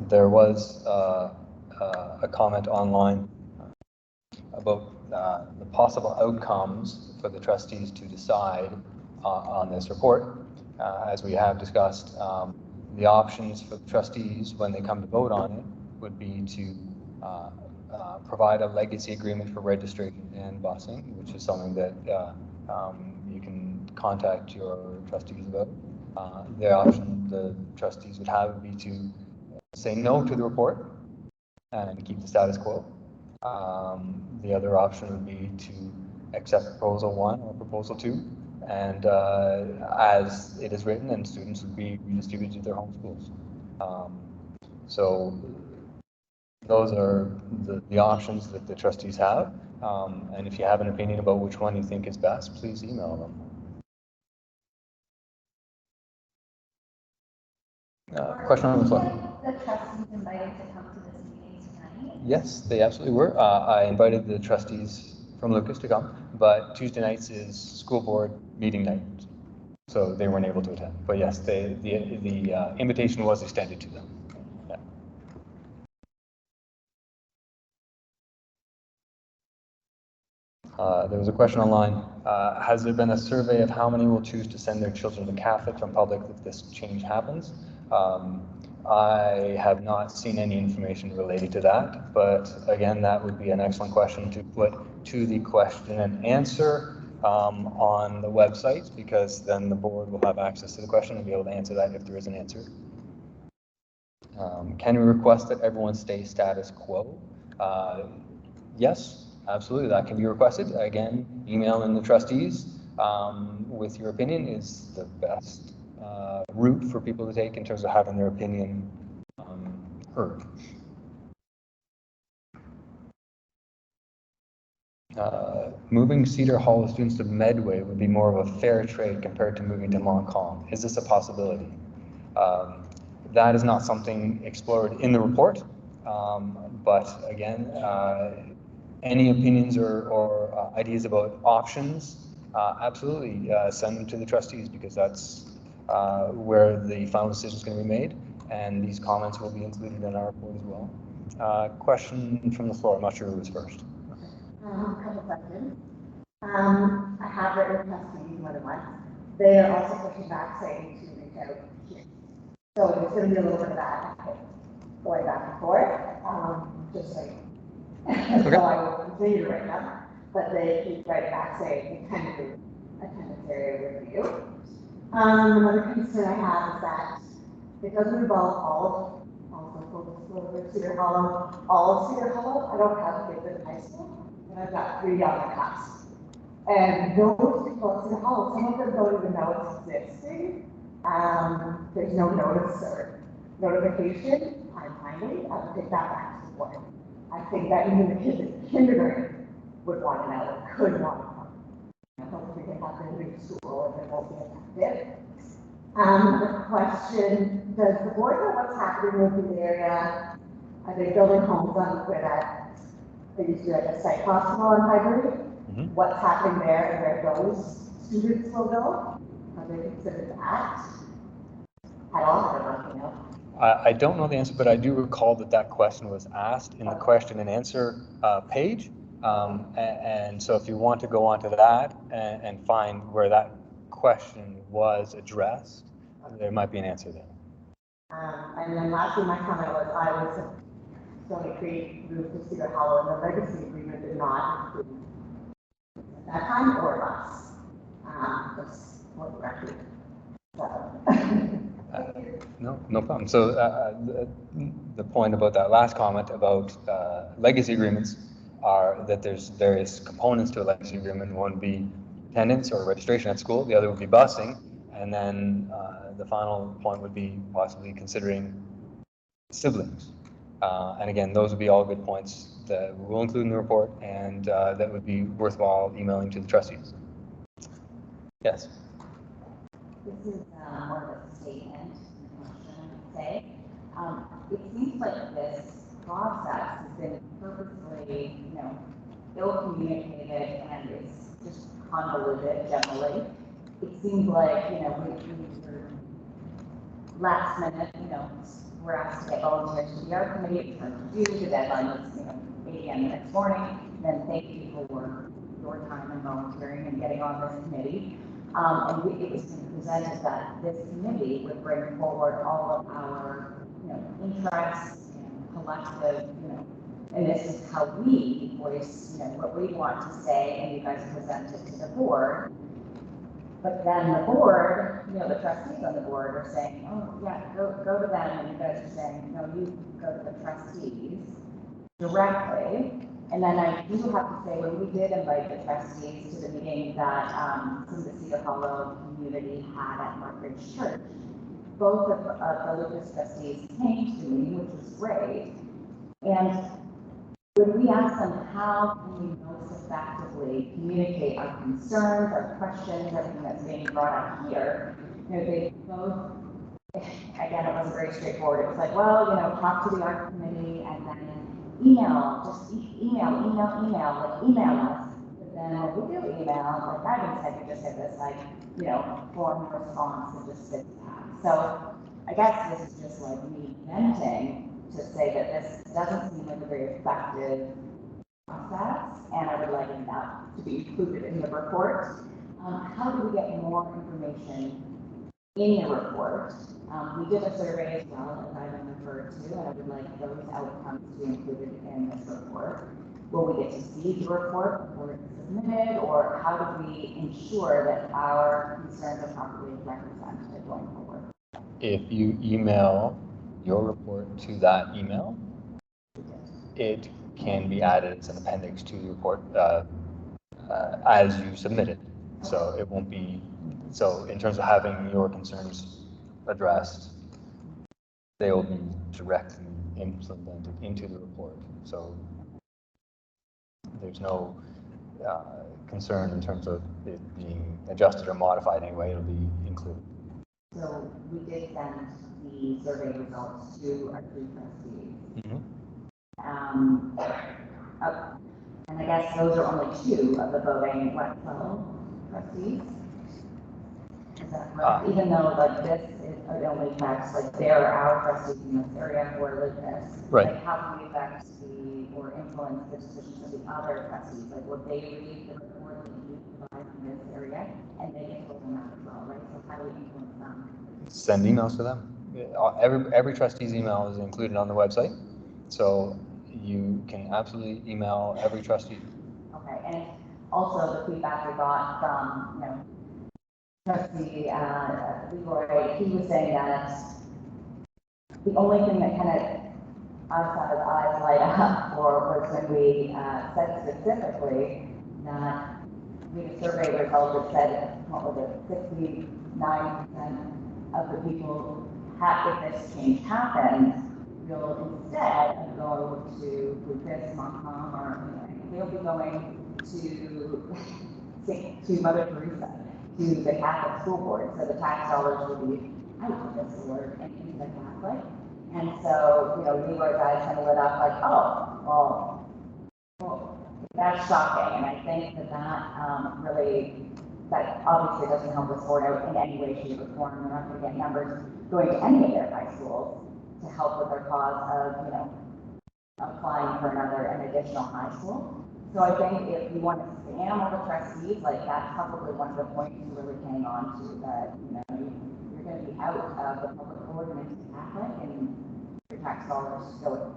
Speaker 5: There was a comment online about the possible outcomes for the trustees to decide on this report. As we have discussed, the options for the trustees when they come to vote on it would be to provide a legacy agreement for registration and busing, which is something that you can contact your trustees about. The option the trustees would have would be to say no to the report and keep the status quo. The other option would be to accept proposal 1 or proposal 2, and as it is written, and students would be redistributed to their home schools. So those are the options that the trustees have, and if you have an opinion about which one you think is best, please email them. Question on the floor.
Speaker 9: The trustees invited to come to this meeting tonight?
Speaker 5: Yes, they absolutely were. I invited the trustees from Lucas to come, but Tuesday nights is school board meeting night, so they weren't able to attend. But yes, the invitation was extended to them. Yeah. There was a question online. Has there been a survey of how many will choose to send their children to Catholic from public if this change happens? I have not seen any information related to that, but again, that would be an excellent question to put to the question and answer on the website, because then the board will have access to the question and be able to answer that if there is an answer. Can we request that everyone stay status quo? Yes, absolutely, that can be requested. Again, email in the trustees with your opinion is the best route for people to take in terms of having their opinion heard. Moving Cedar Hollow students to Medway would be more of a fair trade compared to moving to Montcalm. Is this a possibility? That is not something explored in the report, but again, any opinions or ideas about options, absolutely send them to the trustees, because that's where the final decision is going to be made, and these comments will be included in our report as well. Question from the floor. I'm not sure who was first.
Speaker 7: A couple questions. I have written trustees more than once. They are also pushing back, saying to reach out here. So there's going to be a little bit of that going back and forth. Just like, okay. So I will continue to write them, but they keep writing back saying we kind of do attendance area review. Another concern I have is that it doesn't involve all of Cedar Hollow, all of Cedar Hollow. I don't have kids in high school, and I've got 3 young class. And those people at Cedar Hollow, some of them don't even know it's existing. There's no notice or notification, timely. I would take that back to the board. I think that even the kids in kindergarten would want to know, or could want to know. Hopefully they have their new school and they won't be affected. The question, does the board know what's happening with the area? Are they building homes on where that, there used to be like a psych hospital on Highbury? Mm-hmm. What's happening there and where those students will go? Are they considered that at all? I don't know if you know.
Speaker 5: I don't know the answer, but I do recall that question was asked in the question and answer page. And so if you want to go onto that and find where that question was addressed, there might be an answer there.
Speaker 7: And then lastly, my comment was I was going to create move to Cedar Hollow, and the legacy agreement did not include at that time or us. Just for the record.
Speaker 5: No problem. So the point about that last comment about legacy agreements are that there's various components to a legacy agreement. One would be attendance or registration at school. The other would be busing. And then the final point would be possibly considering siblings. And again, those would be all good points that we'll include in the report, and that would be worthwhile emailing to the trustees. Yes.
Speaker 7: this is more of a statement, a question, I would say. It seems like this process has been purposely, ill-communicated and it's just convoluted generally. It seems like, we were last minute, we're asked to get volunteers to the art committee, it's hard to do, the deadline was, 8 a.m. the next morning, and then thank you for your time and volunteering and getting on this committee. And it was presented that this committee would bring forward all of our, interests and collective, and this is how we voice, what we want to say, and you guys present it to the board. But then the board, the trustees on the board are saying, oh, yeah, go to them, and you guys are saying, no, you go to the trustees directly. And then I do have to say, when we did invite the trustees to the meeting that some of the Cedar Hollow community had at Margaret's Church, both of the Lucas trustees came to me, which was great. And when we asked them how can we most effectively communicate our concerns, our questions, everything that's being brought up here, they both, again, it wasn't very straightforward. It was like, well, talk to the art committee and then email, just email us. But then when we do email, like Ivan said, you just hit this form response and just sit back. So I guess this is just like me venting to say that this doesn't seem like a very effective process, and I would like that to be included in the report. How do we get more information in the report? We did a survey as well, as Ivan referred to, and I would like those outcomes to be included in this report. Will we get to see the report before it's submitted, or how do we ensure that our concerns are properly represented going forward?
Speaker 5: If you email your report to that email, it can be added as an appendix to the report as you submit it. So it won't be, so in terms of having your concerns addressed, they will be directly implemented into the report. So there's no concern in terms of it being adjusted or modified anyway, it'll be included.
Speaker 7: So we did send the survey results to our 3 trustees.
Speaker 5: Mm-hmm.
Speaker 7: And I guess those are only 2 of the voting 12 trustees. Is that correct? Even though this is only affects they're our trustees in this area for Lucas.
Speaker 5: Right.
Speaker 7: How can we affect or influence the decisions of the other trustees? Would they read the report that you provide in this area and they can vote on that as well, right? So how do we influence them?
Speaker 5: Send emails to them. Every trustee's email is included on the website, so you can absolutely email every trustee.
Speaker 7: Okay, and also the feedback we got from Trustee Leroy, he was saying that the only thing that kind of outside of eyes light up for was when we said specifically that the survey result that said, what was it, 69% of the people, if this change happens, will instead of go to Lucas, Montcalm, or they'll be going to Mother Teresa, to the Catholic school board, so the tax dollars will be out of this board and into the Catholic. And so, Leroy's eyes kind of lit up like, oh, well, that's shocking. And I think that really, that obviously doesn't help us sort out in any way, shape, or form. We're not going to get numbers going to any of their high schools to help with their cause of, applying for an additional high school. So I think if you want to spam all the trustees, that's probably one of the points to really hang on to, that, you're going to be out of the public board and into Catholic, and your tax dollars go.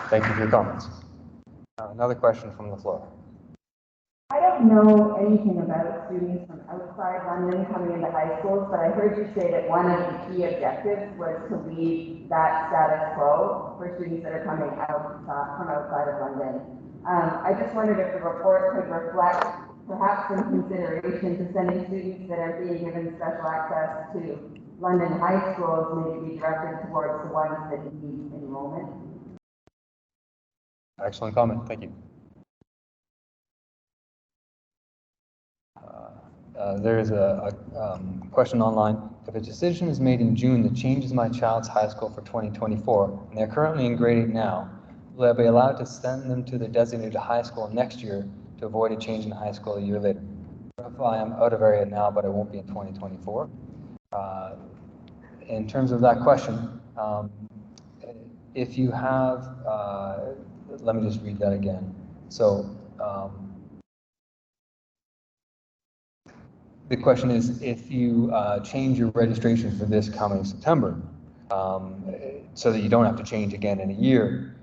Speaker 5: Thank you for your comments. Another question from the floor.
Speaker 13: I don't know anything about students from outside London coming into high schools, but I heard you say that one of the key objectives was to leave that status quo for students that are coming out from outside of London. I just wondered if the report could reflect perhaps some consideration to sending students that are being given special access to London high schools maybe be directed towards the ones that need enrollment.
Speaker 5: Excellent comment, thank you. There is a question online. If a decision is made in June that changes my child's high school for 2024, and they're currently in grade 8 now, will I be allowed to send them to the designated high school next year to avoid a change in high school a year later? If I am out of area now, but I won't be in 2024. In terms of that question, if you have, let me just read that again. So, the question is, if you change your registration for this coming September, so that you don't have to change again in a year,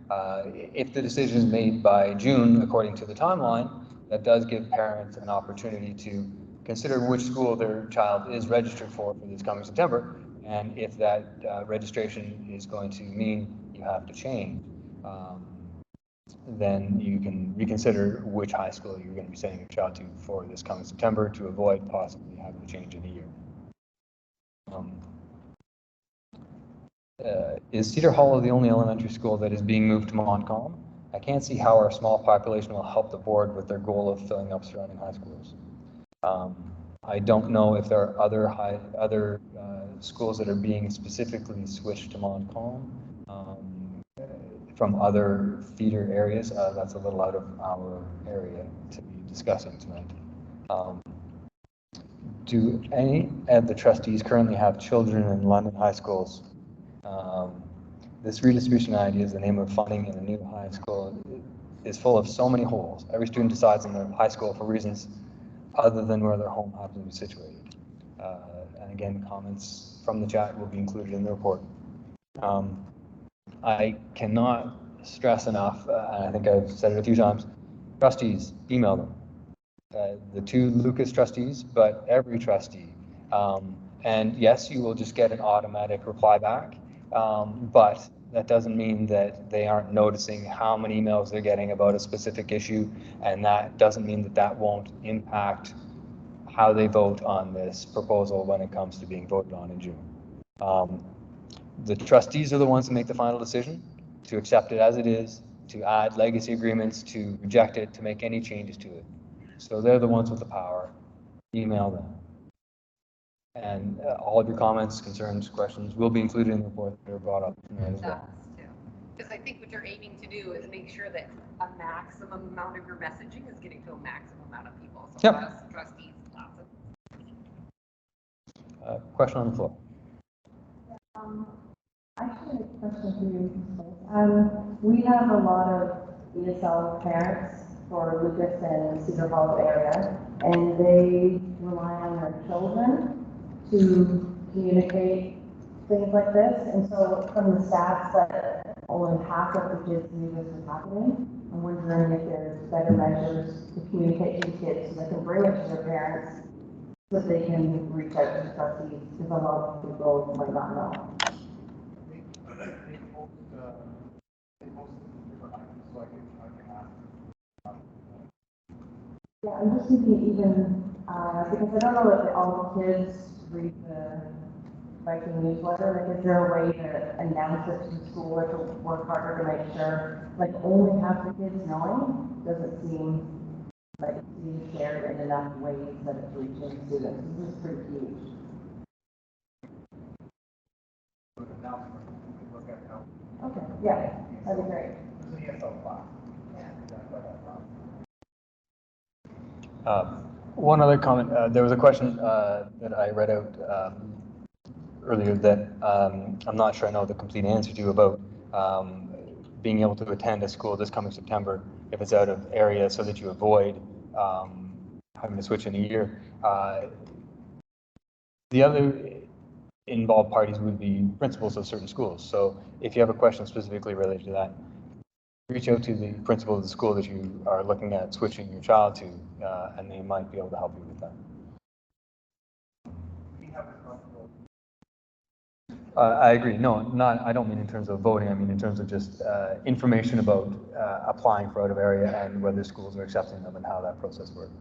Speaker 5: if the decision is made by June, according to the timeline, that does give parents an opportunity to consider which school their child is registered for this coming September, and if that registration is going to mean you have to change, then you can reconsider which high school you're going to be sending your child to for this coming September to avoid possibly having to change in a year. Is Cedar Hollow the only elementary school that is being moved to Montcalm? I can't see how our small population will help the board with their goal of filling up surrounding high schools. I don't know if there are other schools that are being specifically switched to Montcalm from other feeder areas. That's a little out of our area to be discussing tonight. Do any of the trustees currently have children in London high schools? This redistribution idea is the name of funding in a new high school is full of so many holes. Every student decides on their high school for reasons other than where their home happens to be situated. And again, comments from the chat will be included in the report. I cannot stress enough, and I think I've said it a few times, trustees, email them. The 2 Lucas trustees, but every trustee. And yes, you will just get an automatic reply back, but that doesn't mean that they aren't noticing how many emails they're getting about a specific issue, and that doesn't mean that that won't impact how they vote on this proposal when it comes to being voted on in June. The trustees are the ones that make the final decision to accept it as it is, to add legacy agreements, to reject it, to make any changes to it. So they're the ones with the power. Email them. And all of your comments, concerns, questions will be included in the report that are brought up tonight as well.
Speaker 1: Because I think what you're aiming to do is make sure that a maximum amount of your messaging is getting to a maximum amount of people. So
Speaker 5: Yep.
Speaker 1: us trustees, lots of.
Speaker 5: Question on the floor.
Speaker 13: I have a question for you. We have a lot of ESL parents for Lucas and Cedar Hollow area, and they rely on their children to communicate things like this. And so from the stats that only half of the kids knew this was happening, I'm wondering if there's better measures to communicate to the kids so they can bring it to their parents so that they can reach out to the trustees, because a lot of people might not know. Yeah, I'm just thinking even, because I don't know if all the kids read the Viking newsletter, like is there a way to announce it to the school or to work harder to make sure, like only half the kids knowing doesn't seem like it's being shared in enough ways that it's reaching students. This is pretty huge. Okay, yeah, that'd be great.
Speaker 5: One other comment, there was a question that I read out earlier that I'm not sure I know the complete answer to about being able to attend a school this coming September if it's out of area so that you avoid having to switch in a year. The other involved parties would be principals of certain schools. So if you have a question specifically related to that, reach out to the principal of the school that you are looking at switching your child to, and they might be able to help you with that. I agree. No, I don't mean in terms of voting. I mean in terms of just information about applying for out of area and whether schools are accepting them and how that process works.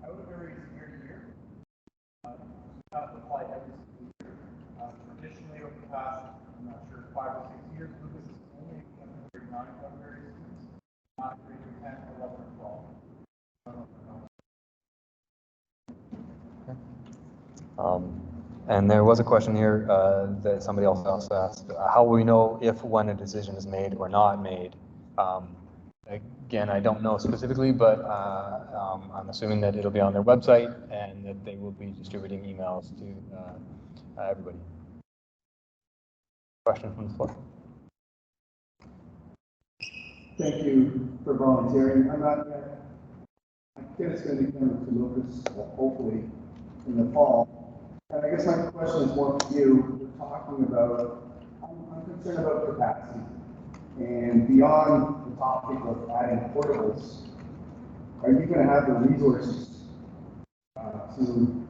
Speaker 12: Out of area is year to year. Have to apply every single year. Traditionally, over the past, I'm not sure, 5 or 6 years, Lucas is only accepting grade 9 out of area students.
Speaker 6: grade 10, 11, or 12.
Speaker 5: And there was a question here that somebody else also asked, how will we know if when a decision is made or not made? Again, I don't know specifically, but I'm assuming that it'll be on their website and that they will be distributing emails to everybody. Question from the floor.
Speaker 6: Thank you for volunteering. I'm not yet. I guess it's going to be coming to Lucas, hopefully, in the fall. And I guess my question is more for you. We're talking about, I'm concerned about capacity. And beyond the topic of adding portables, are you going to have the resources to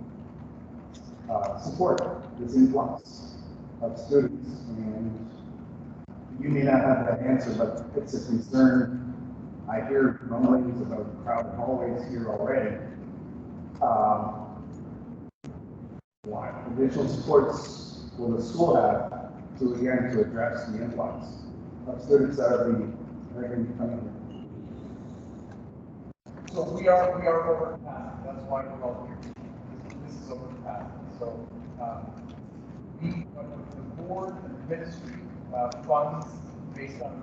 Speaker 6: support this influx of students? And you may not have that answer, but it's a concern. I hear rumblings about crowded hallways here already. What additional supports will the school have to, again, to address the influx of students that are going to be coming here? So we are over capacity. That's why we're all here. This is over capacity. So the board and the ministry funds based on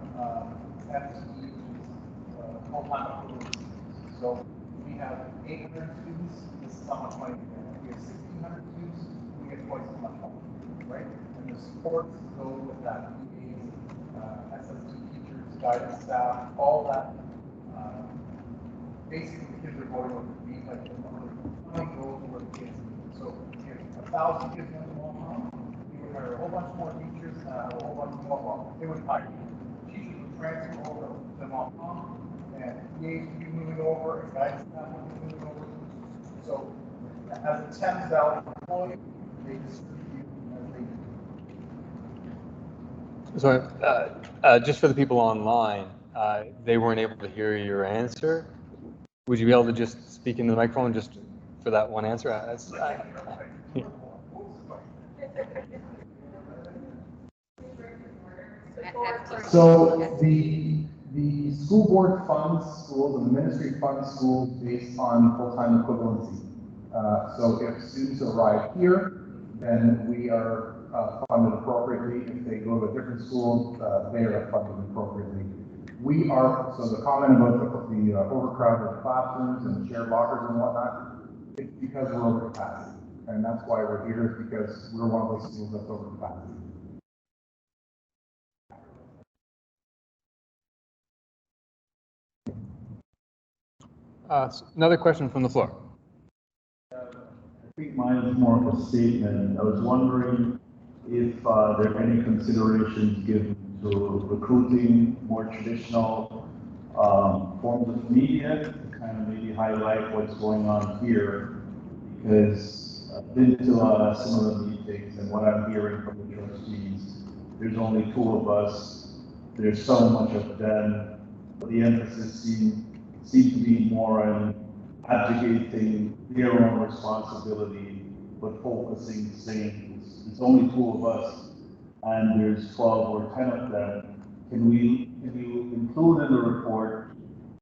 Speaker 6: FTE, which is full-time equivalent. So we have 800 students. This is how much money we get. We have 1,600 students. We get twice as much money, right? And the supports go with that. PAs, SST teachers, guidance staff, all that. Basically, the kids are going over to be like the money goes where the kids need. So if 1,000 kids went to Walmart, we would hire a whole bunch more teachers, a whole bunch more. Well, they would hire teachers would transfer over to Walmart, and PAs would be moving over, and guidance staff would be moving over. So as a Thames Valley employee, they distribute as they do.
Speaker 5: Sorry, just for the people online, they weren't able to hear your answer. Would you be able to just speak into the microphone just for that one answer? Yeah.
Speaker 6: So the school board funds schools and the ministry funds schools based on full-time equivalency. So if students arrive here, then we are funded appropriately. If they go to a different school, they are funded appropriately. We are, so the comment about the overcrowded classrooms and shared lockers and whatnot, it's because we're over capacity. And that's why we're here, is because we're one of those schools that's over capacity.
Speaker 5: Another question from the floor.
Speaker 14: I think mine is more of a statement. I was wondering if there are any considerations given to recruiting more traditional forms of media to kind of maybe highlight what's going on here, because I've been to some of the meetings, and what I'm hearing from the trustees, there's only 2 of us. There's so much of them, but the emphasis seems to be more on abdicating their own responsibility, but focusing, saying it's only 2 of us, and there's 12 or 10 of them. Can you include in the report,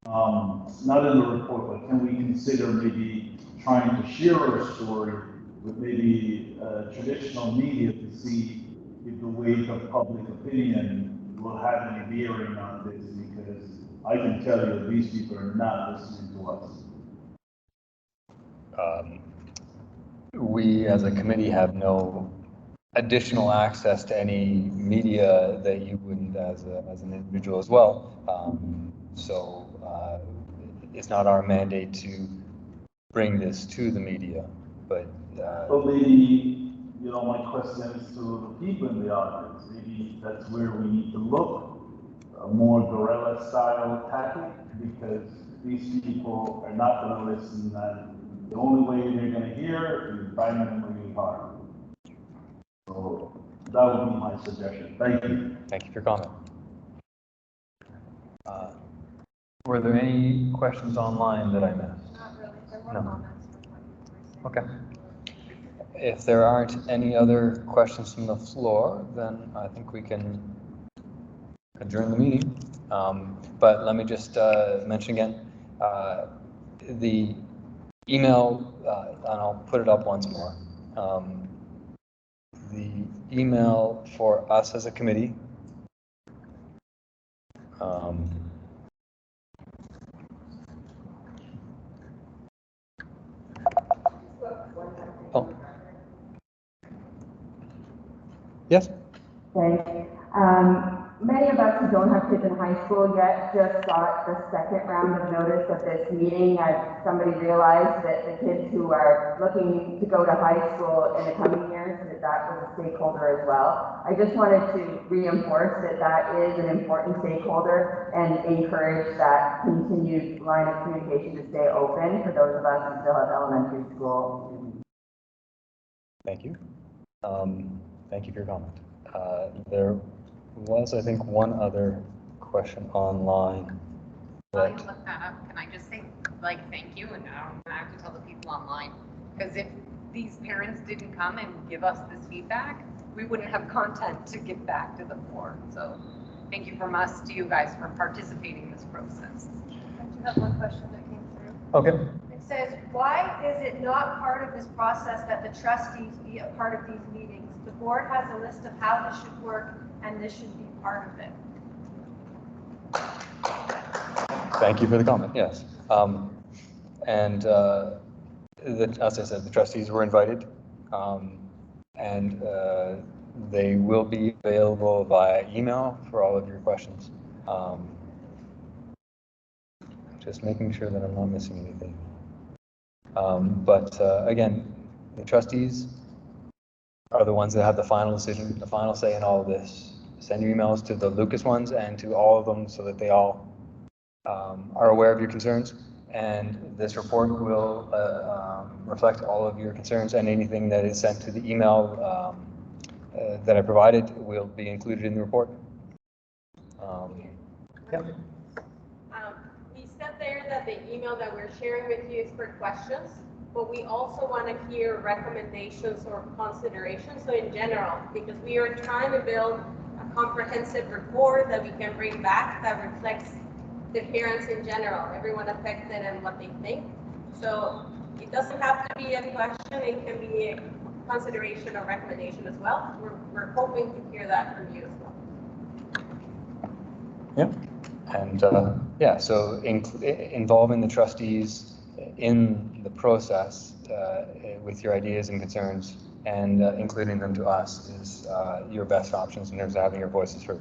Speaker 14: not in the report, but can we consider maybe trying to share our story with maybe traditional media to see if the weight of public opinion will have any bearing on this? Because I can tell you these people are not listening to us.
Speaker 5: We as a committee have no additional access to any media that you wouldn't as an individual as well. So it's not our mandate to bring this to the media, but
Speaker 14: well, maybe, you know, my question is to the people in the audience. Maybe that's where we need to look, a more guerrilla style tactic, because these people are not going to listen, and the only way they're going to hear is banging them really hard. So that would be my suggestion. Thank you.
Speaker 5: Thank you for your comment. Were there any questions online that I missed?
Speaker 3: Not really. There were
Speaker 5: No.
Speaker 3: comments.
Speaker 5: Okay. If there aren't any other questions from the floor, then I think we can adjourn the meeting. But let me just mention again, the email, and I'll put it up once more. The email for us as a committee, oh. Yes?
Speaker 13: Okay. Many of us who don't have kids in high school yet just got the second round of notice of this meeting as somebody realized that the kids who are looking to go to high school in the coming years, that was a stakeholder as well. I just wanted to reinforce that that is an important stakeholder and encourage that continued line of communication to stay open for those of us who still have elementary school.
Speaker 5: Thank you. Thank you for your comment. There was, I think, one other question online.
Speaker 1: While you look that up, can I just say, like, thank you, and I don't have to tell the people online, because if these parents didn't come and give us this feedback, we wouldn't have content to give back to the board. So thank you from us to you guys for participating in this process.
Speaker 3: I do have one question that came through.
Speaker 5: Okay.
Speaker 3: It says, why is it not part of this process that the trustees be a part of these meetings? The board has a list of how this should work, and this should be part of it.
Speaker 5: Thank you for the comment, yes. As I said, the trustees were invited, and they will be available via email for all of your questions. Just making sure that I'm not missing anything. Again, the trustees are the ones that have the final decision, the final say in all of this. Send your emails to the Lucas ones and to all of them so that they all are aware of your concerns. And this report will reflect all of your concerns, and anything that is sent to the email that I provided will be included in the report. Yeah.
Speaker 15: We said there that the email that we're sharing with you is for questions, but we also want to hear recommendations or considerations. So in general, because we are trying to build a comprehensive report that we can bring back that reflects the parents in general, everyone affected and what they think. So it doesn't have to be a question, it can be a consideration or recommendation as well. We're hoping to hear that from you as well.
Speaker 5: Yeah. And so involving the trustees in the process with your ideas and concerns, and including them to us is your best options in terms of having your voices heard.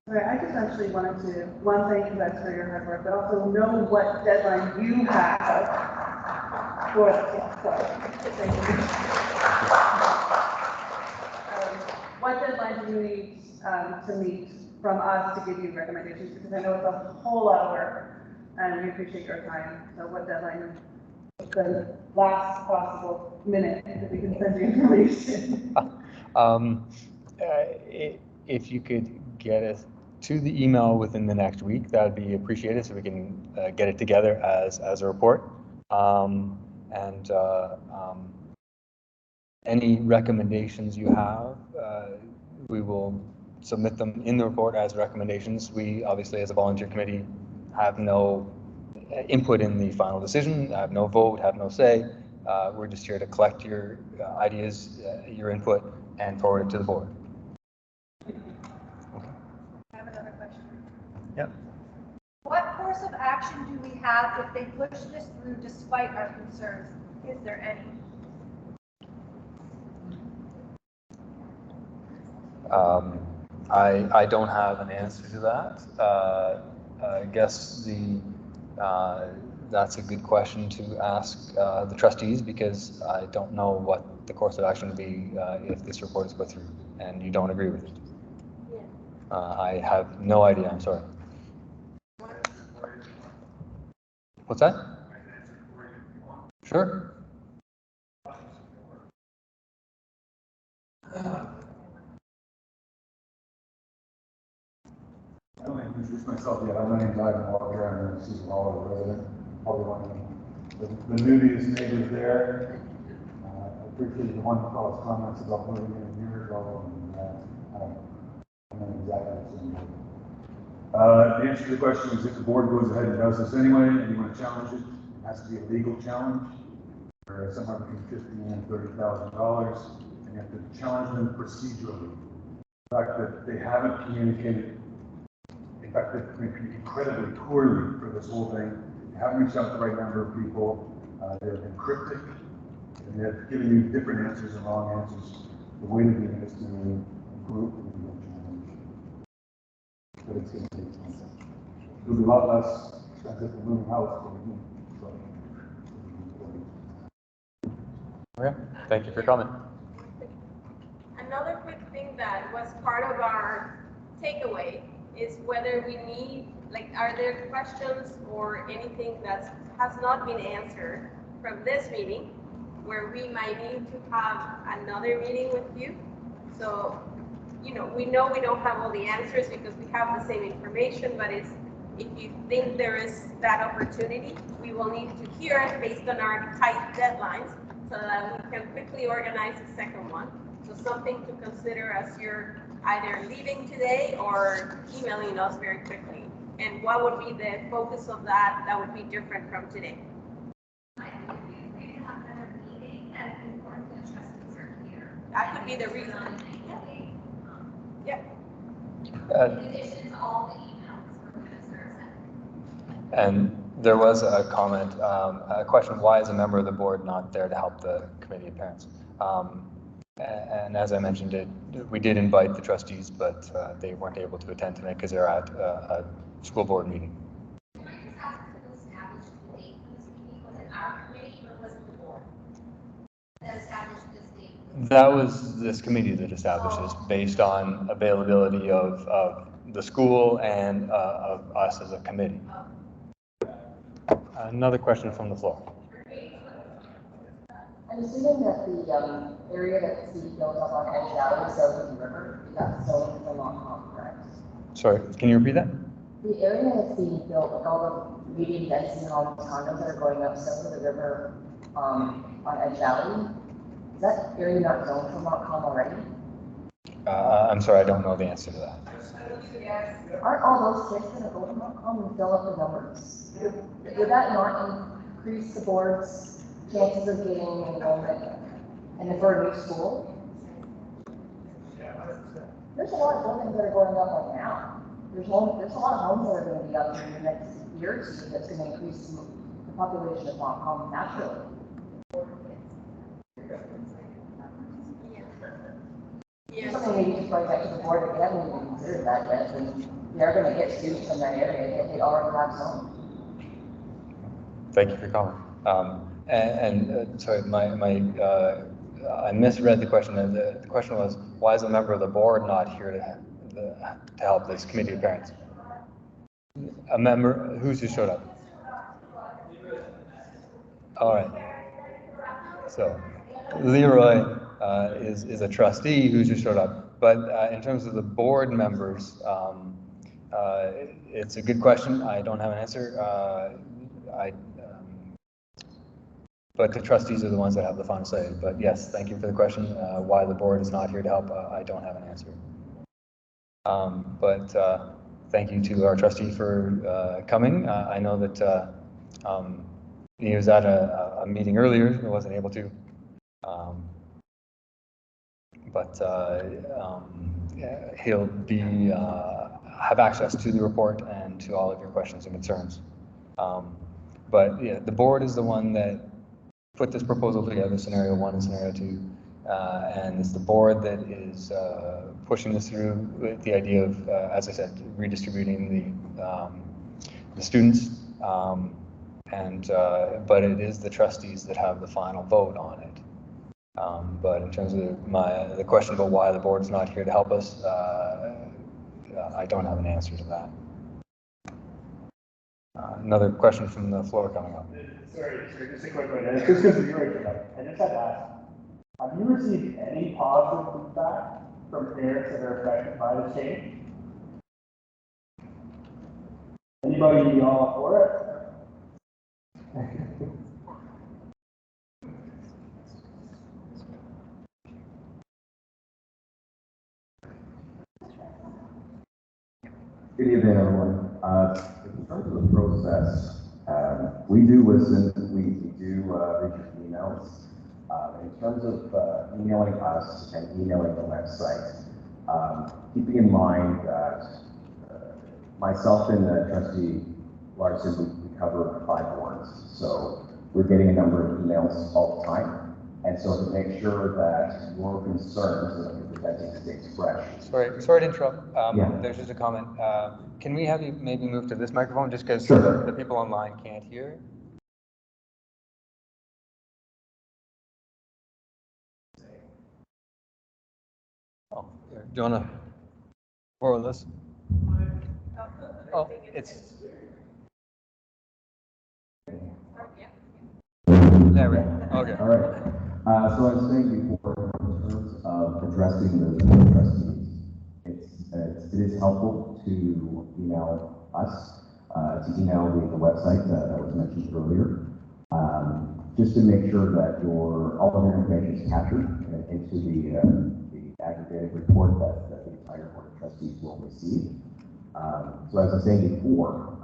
Speaker 8: Right, I just actually wanted to, one, thank you guys for your hard work, but also know what deadline you have for this. Yeah, sorry. Thank you. What deadline do you need to meet from us to give you recommendations? Because I know it's a whole lot of work and we appreciate your time. So what deadline is the last possible minute that we can send you information?
Speaker 5: If you could get us to the email within the next week, that would be appreciated, so we can get it together as a report. Any recommendations you have, we will submit them in the report as recommendations. We obviously, as a volunteer committee, have no input in the final decision, have no vote, have no say. We're just here to collect your ideas, your input, and forward it to the board.
Speaker 3: I have another question.
Speaker 5: Yep.
Speaker 3: What course of action do we have if they push this through despite our concerns? Is there any?
Speaker 5: I don't have an answer to that. I guess that's a good question to ask the trustees, because I don't know what the course of action would be if this report is put through and you don't agree with it. I have no idea, I'm sorry. What's that? Sure.
Speaker 12: I don't introduce myself yet. My name's Ivan Walker. I'm a Season Hall resident. Probably one of the newbiest neighbors there. I appreciate the wonderful comments about moving in a year ago, and And then exactly the same way. The answer to the question is if the board goes ahead and does this anyway, and you want to challenge it, it has to be a legal challenge, or somewhere between $15,000 and $30,000, and you have to challenge them procedurally. The fact that they haven't communicated, in fact, they've communicated incredibly poorly for this whole thing. They haven't reached out to the right number of people. They've been cryptic, and they've given you different answers and wrong answers. The way to do it is to group and do a challenge. But it's going to take time. It'll be a lot less expensive than moving house, but we
Speaker 5: Okay, thank you for coming.
Speaker 15: Another quick thing that was part of our takeaway is whether we need, like, are there questions or anything that has not been answered from this meeting where we might need to have another meeting with you? So, you know we don't have all the answers because we have the same information, but if you think there is that opportunity, we will need to hear it based on our tight deadlines so that we can quickly organize a second one. So something to consider as you're either leaving today or emailing us very quickly. And what would be the focus of that would be different from today? That could be the reason. Yeah.
Speaker 5: And there was a comment, a question, why is a member of the board not there to help the committee of parents? And as I mentioned, we did invite the trustees, but they weren't able to attend tonight because they're at a school board meeting. That was this committee that established this based on availability of the school and of us as a committee. Another question from the floor.
Speaker 13: I'm assuming that the area that's being built up on Edge Valley, south of the river, that's zoned for Montcalm, correct?
Speaker 5: Sorry, can you repeat that?
Speaker 13: The area that's being built, with all the medium density and all the condos that are going up south of the river on Edge Valley, is that area not zoned for Montcalm already?
Speaker 5: I'm sorry, I don't know the answer to that.
Speaker 13: Aren't all those kids going to go to Montcalm and fill up the numbers? Would that not increase the board's chances of getting enrollment and for a new school? There's a lot of buildings that are going up right now. There's a lot of homes that are going to be up in the next year or two that's going to increase the population of Montcalm naturally.
Speaker 15: Yes.
Speaker 13: Something maybe just going back to the board, if they haven't even considered that yet, then they're going to get students from that area that they already have zoned.
Speaker 5: Thank you for calling. Sorry, I misread the question. The question was, why is a member of the board not here to help this committee of parents? A member, who's just showed up? All right. So, Leroy is a trustee who just showed up. But in terms of the board members, it's a good question. I don't have an answer. But the trustees are the ones that have the final say. But yes, thank you for the question. Why the board is not here to help, I don't have an answer. But thank you to our trustee for coming. I know that he was at a meeting earlier, he wasn't able to. He'll be have access to the report and to all of your questions and concerns. But yeah, the board is the one that put this proposal together, scenario 1 and scenario 2, and it's the board that is pushing this through with the idea of, as I said, redistributing the students, but it is the trustees that have the final vote on it. But in terms of the question about why the board's not here to help us, I don't have an answer to that. Another question from the floor coming up.
Speaker 10: Sorry, just a quick one. It's just because you were here. I just had to ask, have you received any positive feedback from parents that are affected by the change? Anybody all for it?
Speaker 16: Good evening, everyone. In terms of the process, we do listen, we do read your emails. In terms of emailing us and emailing the website, keeping in mind that myself and trustee Larson, we cover 5 wards. So we're getting a number of emails all the time. And so to make sure that your concerns that you're presenting stays fresh.
Speaker 5: Sorry to interrupt.
Speaker 16: Yeah.
Speaker 5: There's just a comment. Can we have you maybe move to this microphone just because
Speaker 16: Sure.
Speaker 5: the people online can't hear? Oh, here. Do you want to borrow this? Oh, it's. There we go. Okay.
Speaker 16: All right. So I was saying before, in terms of addressing the board of trustees, it is helpful to email us, to email the website that was mentioned earlier, just to make sure that all of your information is captured into the aggregated report that the entire board of trustees will receive. So as I was saying before,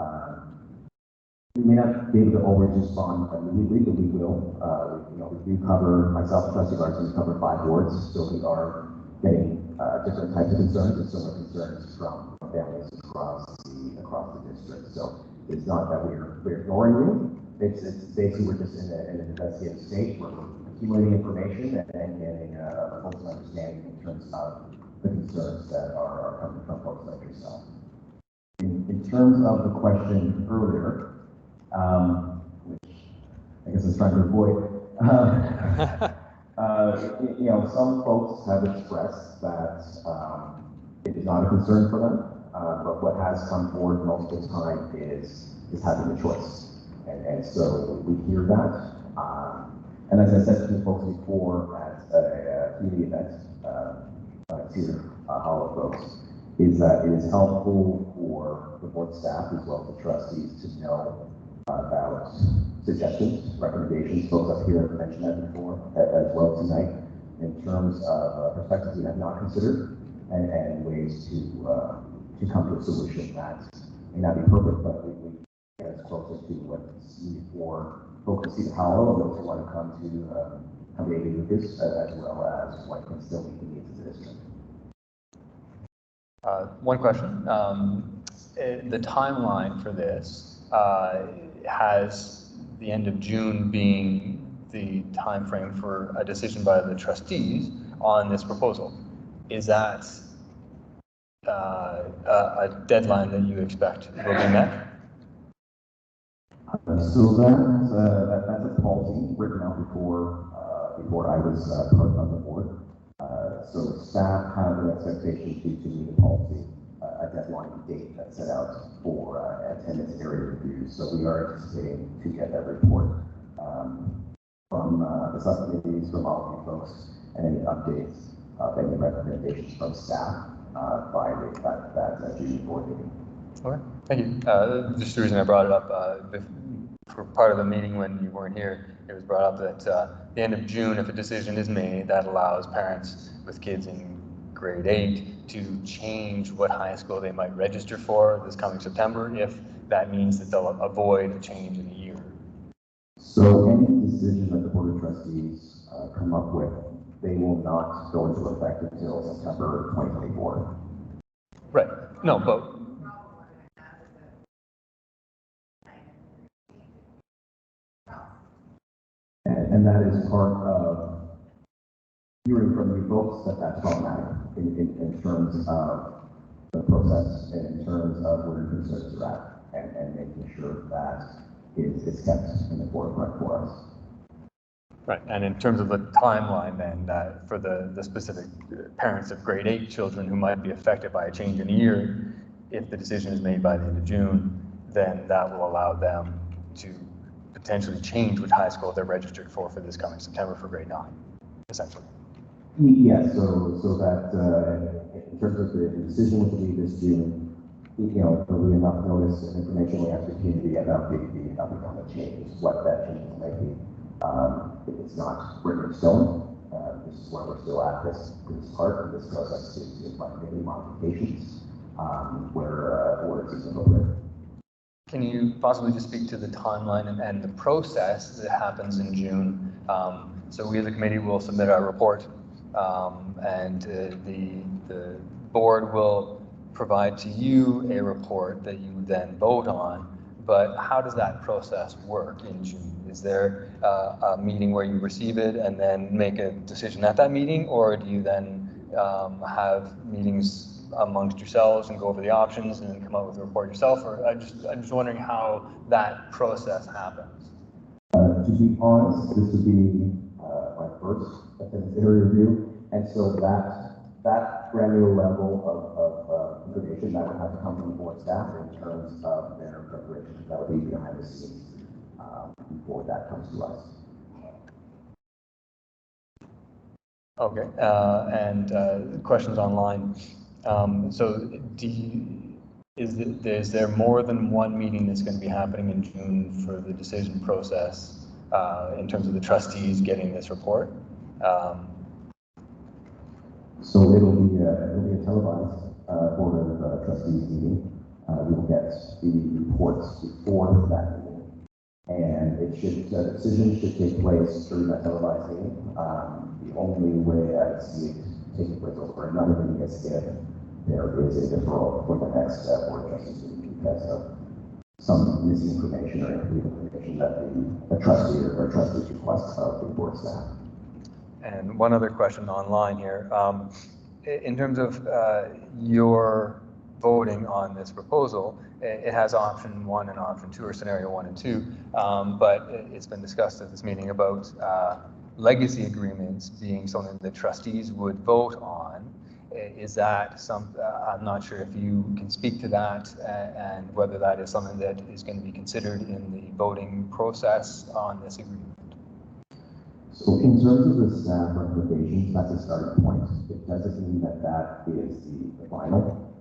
Speaker 16: we may not be able to always respond immediately, but we will. We do cover, myself and Trustee Larson, cover 5 wards, so we are getting different types of concerns and similar concerns from families across the district. So it's not that we're ignoring you. It's basically we're just in an investigative stage where we're accumulating information and getting a full understanding in terms of the concerns that are coming from folks like yourself. In terms of the question earlier, which I guess I was trying to avoid. Some folks have expressed that it is not a concern for them, but what has come forward most of the time is having a choice. And so we hear that. And as I said to the folks before at a community event, Cedar Hollow folks, is that it is helpful for the board staff as well as the trustees to know about suggestions, recommendations. Folks up here have mentioned that before as well tonight, in terms of perspectives we have not considered and ways to come to a solution that may not be perfect, but we get as close to what's needed for folks to see the Hollow and those who want to come to AD Lucas, as well as what can still meet the needs of the district.
Speaker 5: One question. The timeline for this has the end of June being the time frame for a decision by the trustees on this proposal. Is that a deadline that you expect will be met?
Speaker 16: So that's a policy written out before I was part of the board. So staff have an expectation to meet the policy, a deadline date that's set out for attendance area reviews. So we are anticipating to get that report from the subcommittees, from all of you folks, and any updates, any recommendations from staff by that June board meeting.
Speaker 5: Okay, thank you. Just the reason I brought it up, for part of the meeting when you weren't here, it was brought up that the end of June, if a decision is made, that allows parents with kids in grade 8 to change what high school they might register for this coming September, if that means that they'll avoid a change in a year.
Speaker 16: So any decision that the Board of Trustees come up with, they will not go into effect until September 2024.
Speaker 5: Right. No, but
Speaker 16: and that is part of hearing from you folks that that's problematic in terms of the process and in terms of where your concerns are at and making sure that is kept in the forefront for us.
Speaker 5: right, and in terms of the timeline then, for the specific parents of grade 8 children who might be affected by a change in a year, if the decision is made by the end of June, then that will allow them to potentially change which high school they're registered for this coming September for grade 9, essentially.
Speaker 16: Yes, so that in terms of the decision which will be this June, there'll be enough notice and information we have to the community about the upcoming changes, what that change might be. It's not written in stone. This is where we're still at this part of this process to make any modifications. where it's appropriate.
Speaker 5: Can you possibly just speak to the timeline and the process that happens in June? So we as a committee will submit our report, and the board will provide to you a report that you then vote on. But how does that process work in June? Is there a meeting where you receive it and then make a decision at that meeting, or do you then have meetings amongst yourselves and go over the options and then come up with a report yourself? Or I'm just wondering how that process happens.
Speaker 16: To be honest, this would be my first attendance area review, and so that granular level of information that would have to come from the board staff in terms of their preparation. That would be behind the scenes before that comes to us.
Speaker 5: Okay, and questions online. So is there more than one meeting that's going to be happening in June for the decision process in terms of the trustees getting this report?
Speaker 16: So it'll be a televised board of trustees meeting. We will get the reports before that meeting, and the decision should take place during that televised meeting. The only way I see it taking place over another meeting is if there is a deferral for the next board of trustees meeting because of some missing information or incomplete information that the trustee or trustees request of the board staff.
Speaker 5: And one other question online here. In terms of your voting on this proposal, it has option 1 and option 2, or scenario 1 and 2, but it's been discussed at this meeting about legacy agreements being something that trustees would vote on. Is that I'm not sure if you can speak to that and whether that is something that is going to be considered in the voting process on this agreement.
Speaker 16: So in terms of the staff recommendations, that's a starting point. It doesn't mean that that is the final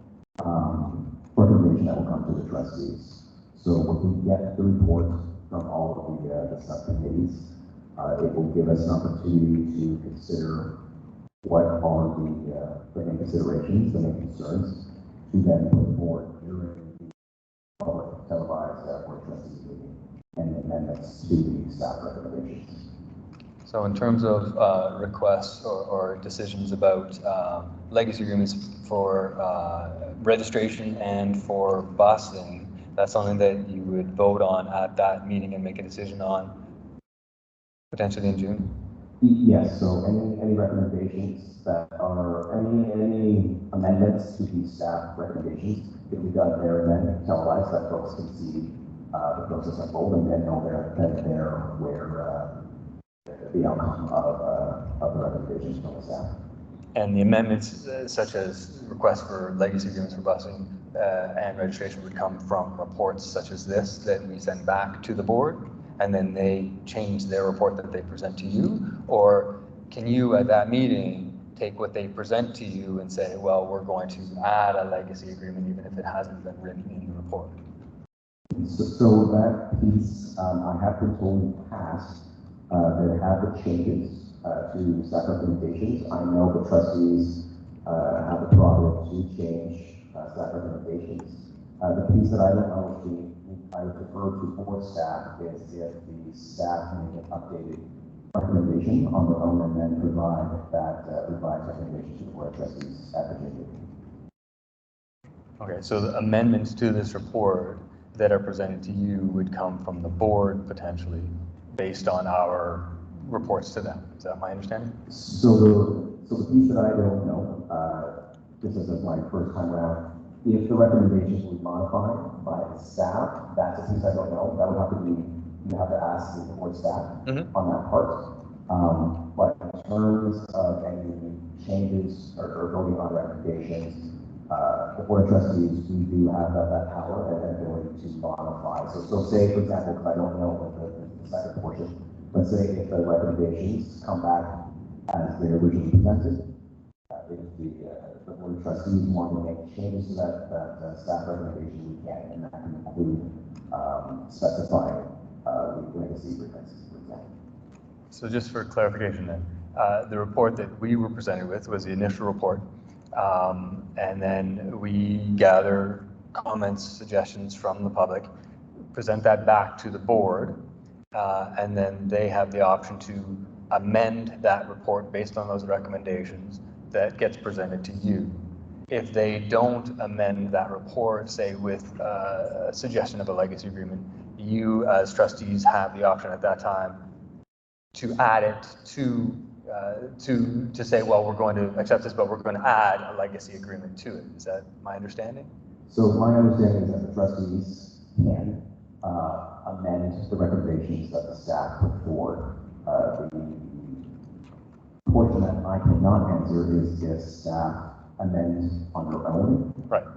Speaker 16: recommendation that will come to the trustees. So when we get the report from all of the subcommittees, it will give us an opportunity to consider what are the main considerations, the main concerns, to then put forward during the public televised board of trustees meeting and amendments to the staff recommendations.
Speaker 5: So in terms of requests or decisions about legacy agreements for registration and for busing, that's something that you would vote on at that meeting and make a decision on potentially in June?
Speaker 16: Yes, so any recommendations that are, any amendments to the staff recommendations can be done there and then televised, that folks can see the process unfold and then know where the outcome of the recommendations from the staff.
Speaker 5: And the amendments, such as requests for legacy agreements for busing and registration, would come from reports such as this that we send back to the board, and then they change their report that they present to you? Or can you at that meeting take what they present to you and say, well, we're going to add a legacy agreement even if it hasn't been written in the report?
Speaker 16: So that piece, I have been told in the past that have the changes to staff recommendations. I know the trustees have the prerogative to change staff recommendations. The piece that I don't know if I would prefer to board staff is if the staff make an updated recommendation on their own and then provide that revised recommendation to the board of trustees at the meeting.
Speaker 5: Okay, so the amendments to this report that are presented to you would come from the board potentially based on our reports to them. Is that my understanding?
Speaker 16: So the piece that I don't know, this is my first time around, if the recommendations will be modified by the staff, that's a piece I don't know. That would have to be, you have to ask the board staff on that part. But in terms of any changes or voting on recommendations, the board of trustees, we do have that power and ability to modify. So say, for example, because I don't know what the second portion, let's say if the recommendations come back as they originally presented, if the board of trustees want to make changes to that staff recommendation, we can, and that can include specifying legacy agreements, for example.
Speaker 5: So just for clarification then, the report that we were presented with was the initial report. And then we gather comments, suggestions from the public, present that back to the board, and then they have the option to amend that report based on those recommendations that gets presented to you. If they don't amend that report, say with a suggestion of a legacy agreement, you as trustees have the option at that time to add it to say, well, we're going to accept this, but we're going to add a legacy agreement to it. Is that my understanding?
Speaker 16: So my understanding is that the trustees can amend the recommendations that the staff put forward. The portion that I cannot answer is if staff amend on their own,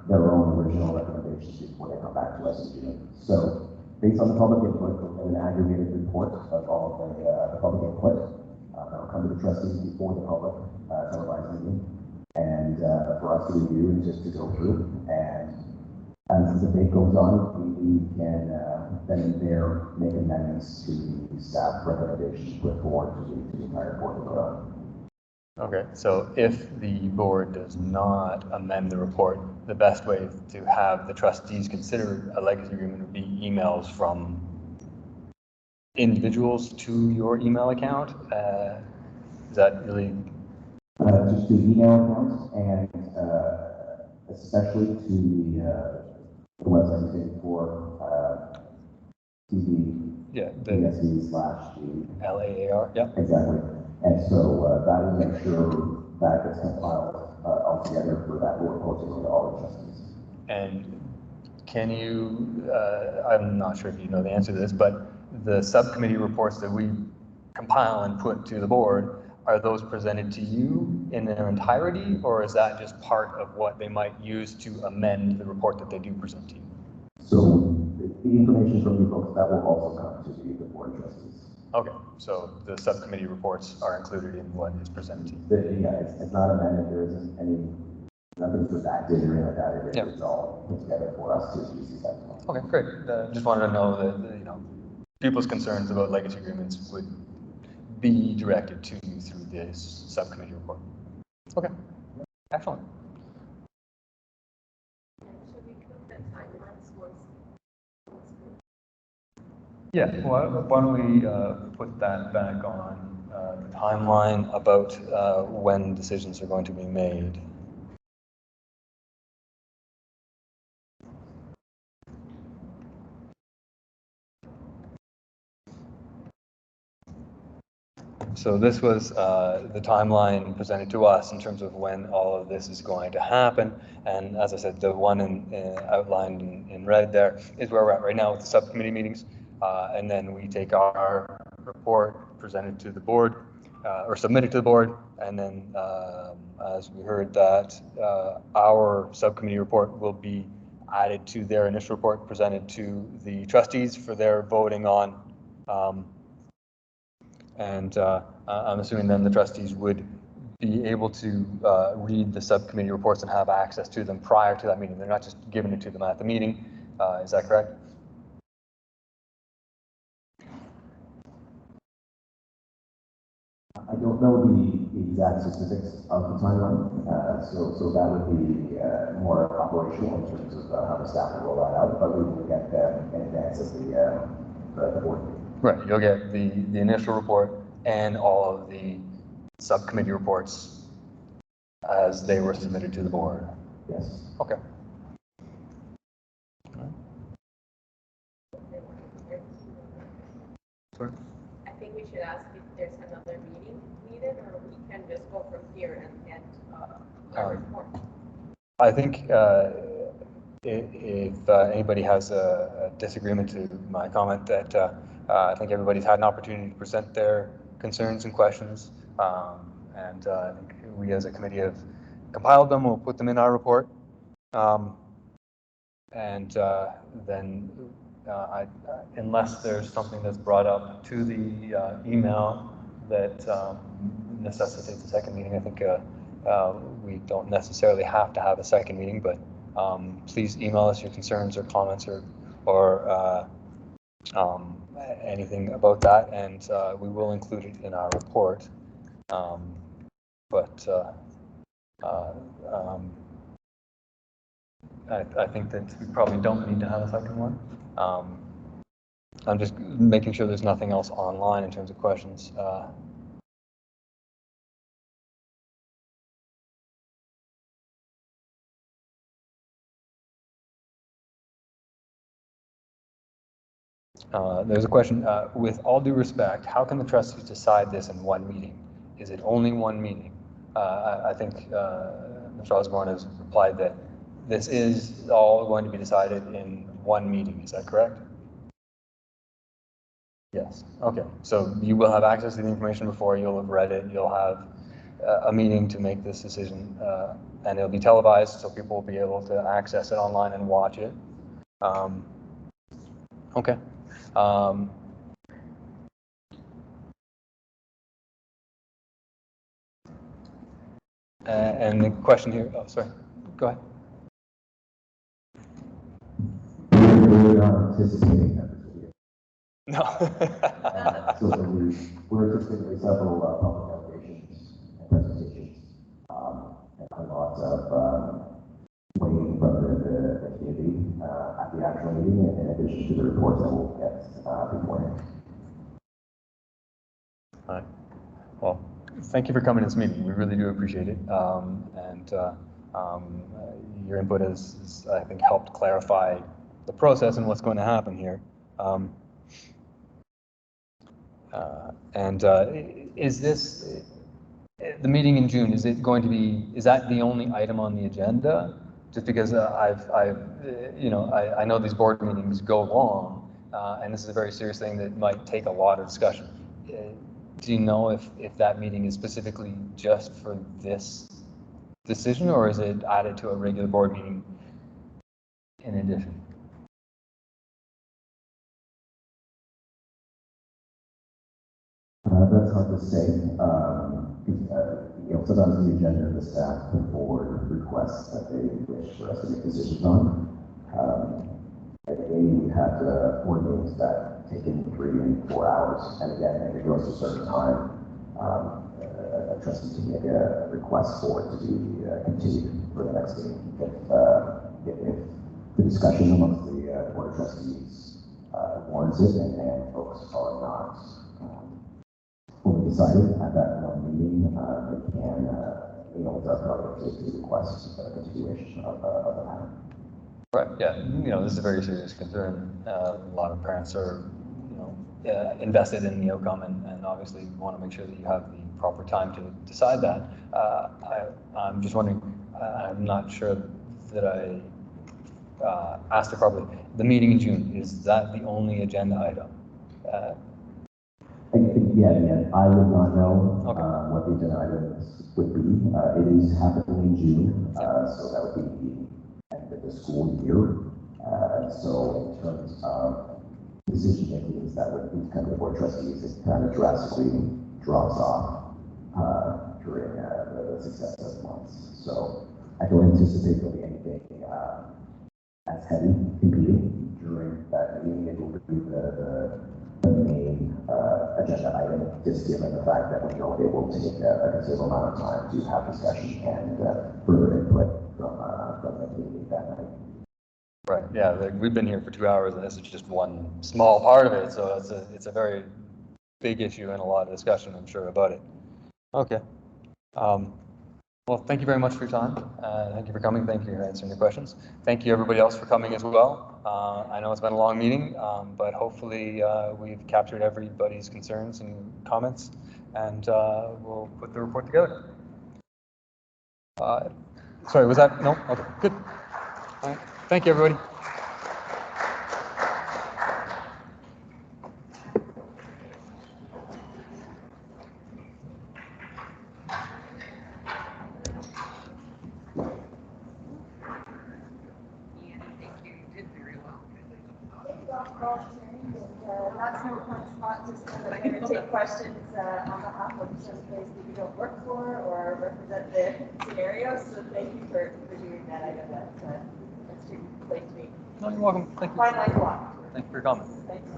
Speaker 16: their own original recommendations before they come back to us in June. So based on the public input, we'll get an aggregated report of all of the public input that will come to the trustees before the public televised meeting, and for us to review and just to go through. And as the debate goes on, we can then there make amendments to the staff recommendations put forward to the entire board to vote on.
Speaker 5: Okay, so if the board does not amend the report, the best way to have the trustees consider a legacy agreement would be emails from individuals to your email account. Is that really?
Speaker 16: Just the email accounts, and especially to the website for TV.
Speaker 5: Yeah, the
Speaker 16: ESV/LAAR.
Speaker 5: Yeah,
Speaker 16: exactly. And so that will make sure that gets compiled all together for that board posting to all the trustees.
Speaker 5: And can you, I'm not sure if you know the answer to this, but the subcommittee reports that we compile and put to the board, are those presented to you in their entirety, or is that just part of what they might use to amend the report that they do present to you?
Speaker 16: So the information from you folks, that will also come to the board of trustees.
Speaker 5: Okay, so the subcommittee reports are included in what is presented to you.
Speaker 16: Yeah, it's not amended. There isn't any, nothing's redacted or anything like that. It's all put together for us to see that as well.
Speaker 5: Okay, great. Just wanted to know that, you know, people's concerns about legacy agreements would be directed to you through this subcommittee report. Okay, excellent.
Speaker 15: Should we put the timelines once?
Speaker 5: Yeah, well, why don't we put that back on the timeline about when decisions are going to be made. So this was the timeline presented to us in terms of when all of this is going to happen. And as I said, the one outlined in red there is where we're at right now with the subcommittee meetings. And then we take our report, presented to the board, or submitted to the board. And then as we heard that our subcommittee report will be added to their initial report, presented to the trustees for their voting on. And I'm assuming then the trustees would be able to read the subcommittee reports and have access to them prior to that meeting. They're not just giving it to them at the meeting. Is that correct?
Speaker 16: I don't know the exact specifics of the timeline, so that would be more operational in terms of how the staff will roll that out, but we will get that in advance of the board meeting.
Speaker 5: Right, you'll get the initial report and all of the subcommittee reports as they were submitted to the board.
Speaker 16: Yes.
Speaker 5: Okay. Sorry?
Speaker 15: I think we should ask if there's another meeting needed, or we can just go from here and get a report.
Speaker 5: I think if anybody has a disagreement to my comment that I think everybody's had an opportunity to present their concerns and questions, and I think we as a committee have compiled them. We'll put them in our report, and then unless there's something that's brought up to the email that necessitates a second meeting, I think we don't necessarily have to have a second meeting, but please email us your concerns or comments or anything about that, and we will include it in our report. I think that we probably don't need to have a second one. I'm just making sure there's nothing else online in terms of questions. There's a question, with all due respect, how can the trustees decide this in one meeting? Is it only one meeting? I think Mr. Osborne has replied that this is all going to be decided in one meeting. Is that correct? Yes. Okay. So you will have access to the information before, you'll have read it, you'll have a meeting to make this decision, and it'll be televised, so people will be able to access it online and watch it. Okay. And the question here, oh, sorry, go ahead.
Speaker 16: We're not anticipating that.
Speaker 5: No.
Speaker 16: So we're anticipating several public applications and presentations, and a lot of waiting from the community at the actual meeting, in addition to the reports that we'll get beforehand.
Speaker 5: All right. Well, thank you for coming to this meeting. We really do appreciate it. Your input has, I think, helped clarify the process and what's going to happen here. Is this, the meeting in June, is it going to be, is that the only item on the agenda? Just because I know these board meetings go long, and this is a very serious thing that might take a lot of discussion. Do you know if that meeting is specifically just for this decision, or is it added to a regular board meeting in addition?
Speaker 16: That's hard to say. Sometimes the agenda of the staff put forward requests that they wish for us to make decisions on. We had board meetings that take in 3 and 4 hours, and again, if it goes to a certain time, a trustee can make a request for it to be continued for the next meeting. If the discussion amongst the board of trustees warrants it, and folks are not fully decided at that one meeting, they can, it's our prerogative to request a continuation of the matter. Right.
Speaker 5: Yeah. This is a very serious concern. A lot of parents are, invested in the outcome, and obviously we want to make sure that you have the proper time to decide that. I'm just wondering. I'm not sure that I asked it properly. The meeting in June, is that the only agenda item?
Speaker 16: Yeah, I would not know what the agenda items would be. It is happening in June, so that would be the end of the school year. So in terms of decision making, that would be kind of the board trustees, it kind of drastically drops off during the successive months. So I don't anticipate there'll be anything as heavy competing during that meeting. It will be the main agenda item, just given the fact that we know it will take a considerable amount of time to have discussion and further input from the community that night.
Speaker 5: Right. Yeah. We've been here for 2 hours, and this is just one small part of it. So it's a very big issue and a lot of discussion, I'm sure, about it. Okay. Well, thank you very much for your time. Thank you for coming. Thank you for answering the questions. Thank you, everybody else, for coming as well. I know it's been a long meeting, but hopefully we've captured everybody's concerns and comments, and we'll put the report together. Sorry, was that? No? Okay, good. All right. Thank you, everybody.
Speaker 3: That's no fun spot, just kind of going to take questions on behalf of some place that you don't work for or represent the scenario. So thank you for doing that. I know that's too late to me.
Speaker 5: No, you're welcome. Thank you.
Speaker 3: Fine, like a lot.
Speaker 5: Thank you for your comment.
Speaker 3: Thanks.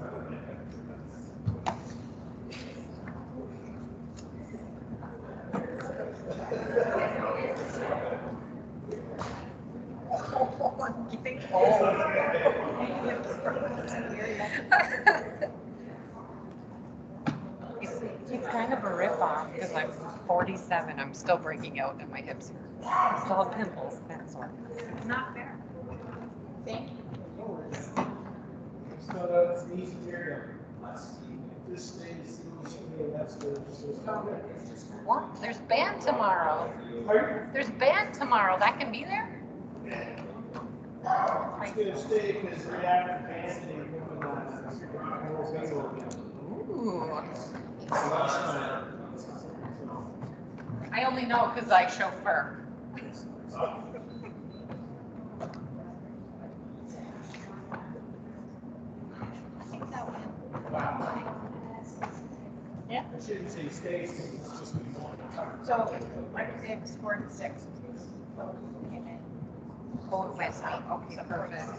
Speaker 1: It's kind of a rip-off because I'm 47. I'm still breaking out and my hips hurt. I still have pimples. That's all. It's not fair. Thank you.
Speaker 6: So it's an easy area. This stays, that's the.
Speaker 1: What? There's band tomorrow. There's band tomorrow. That can be there?
Speaker 6: It's gonna stay because right after band,
Speaker 1: Ooh. I only know because I chauffeur.
Speaker 6: Yeah. I shouldn't say stays, it's just.
Speaker 1: So, like, it's 4 to 6. Oh, West. Okay, perfect.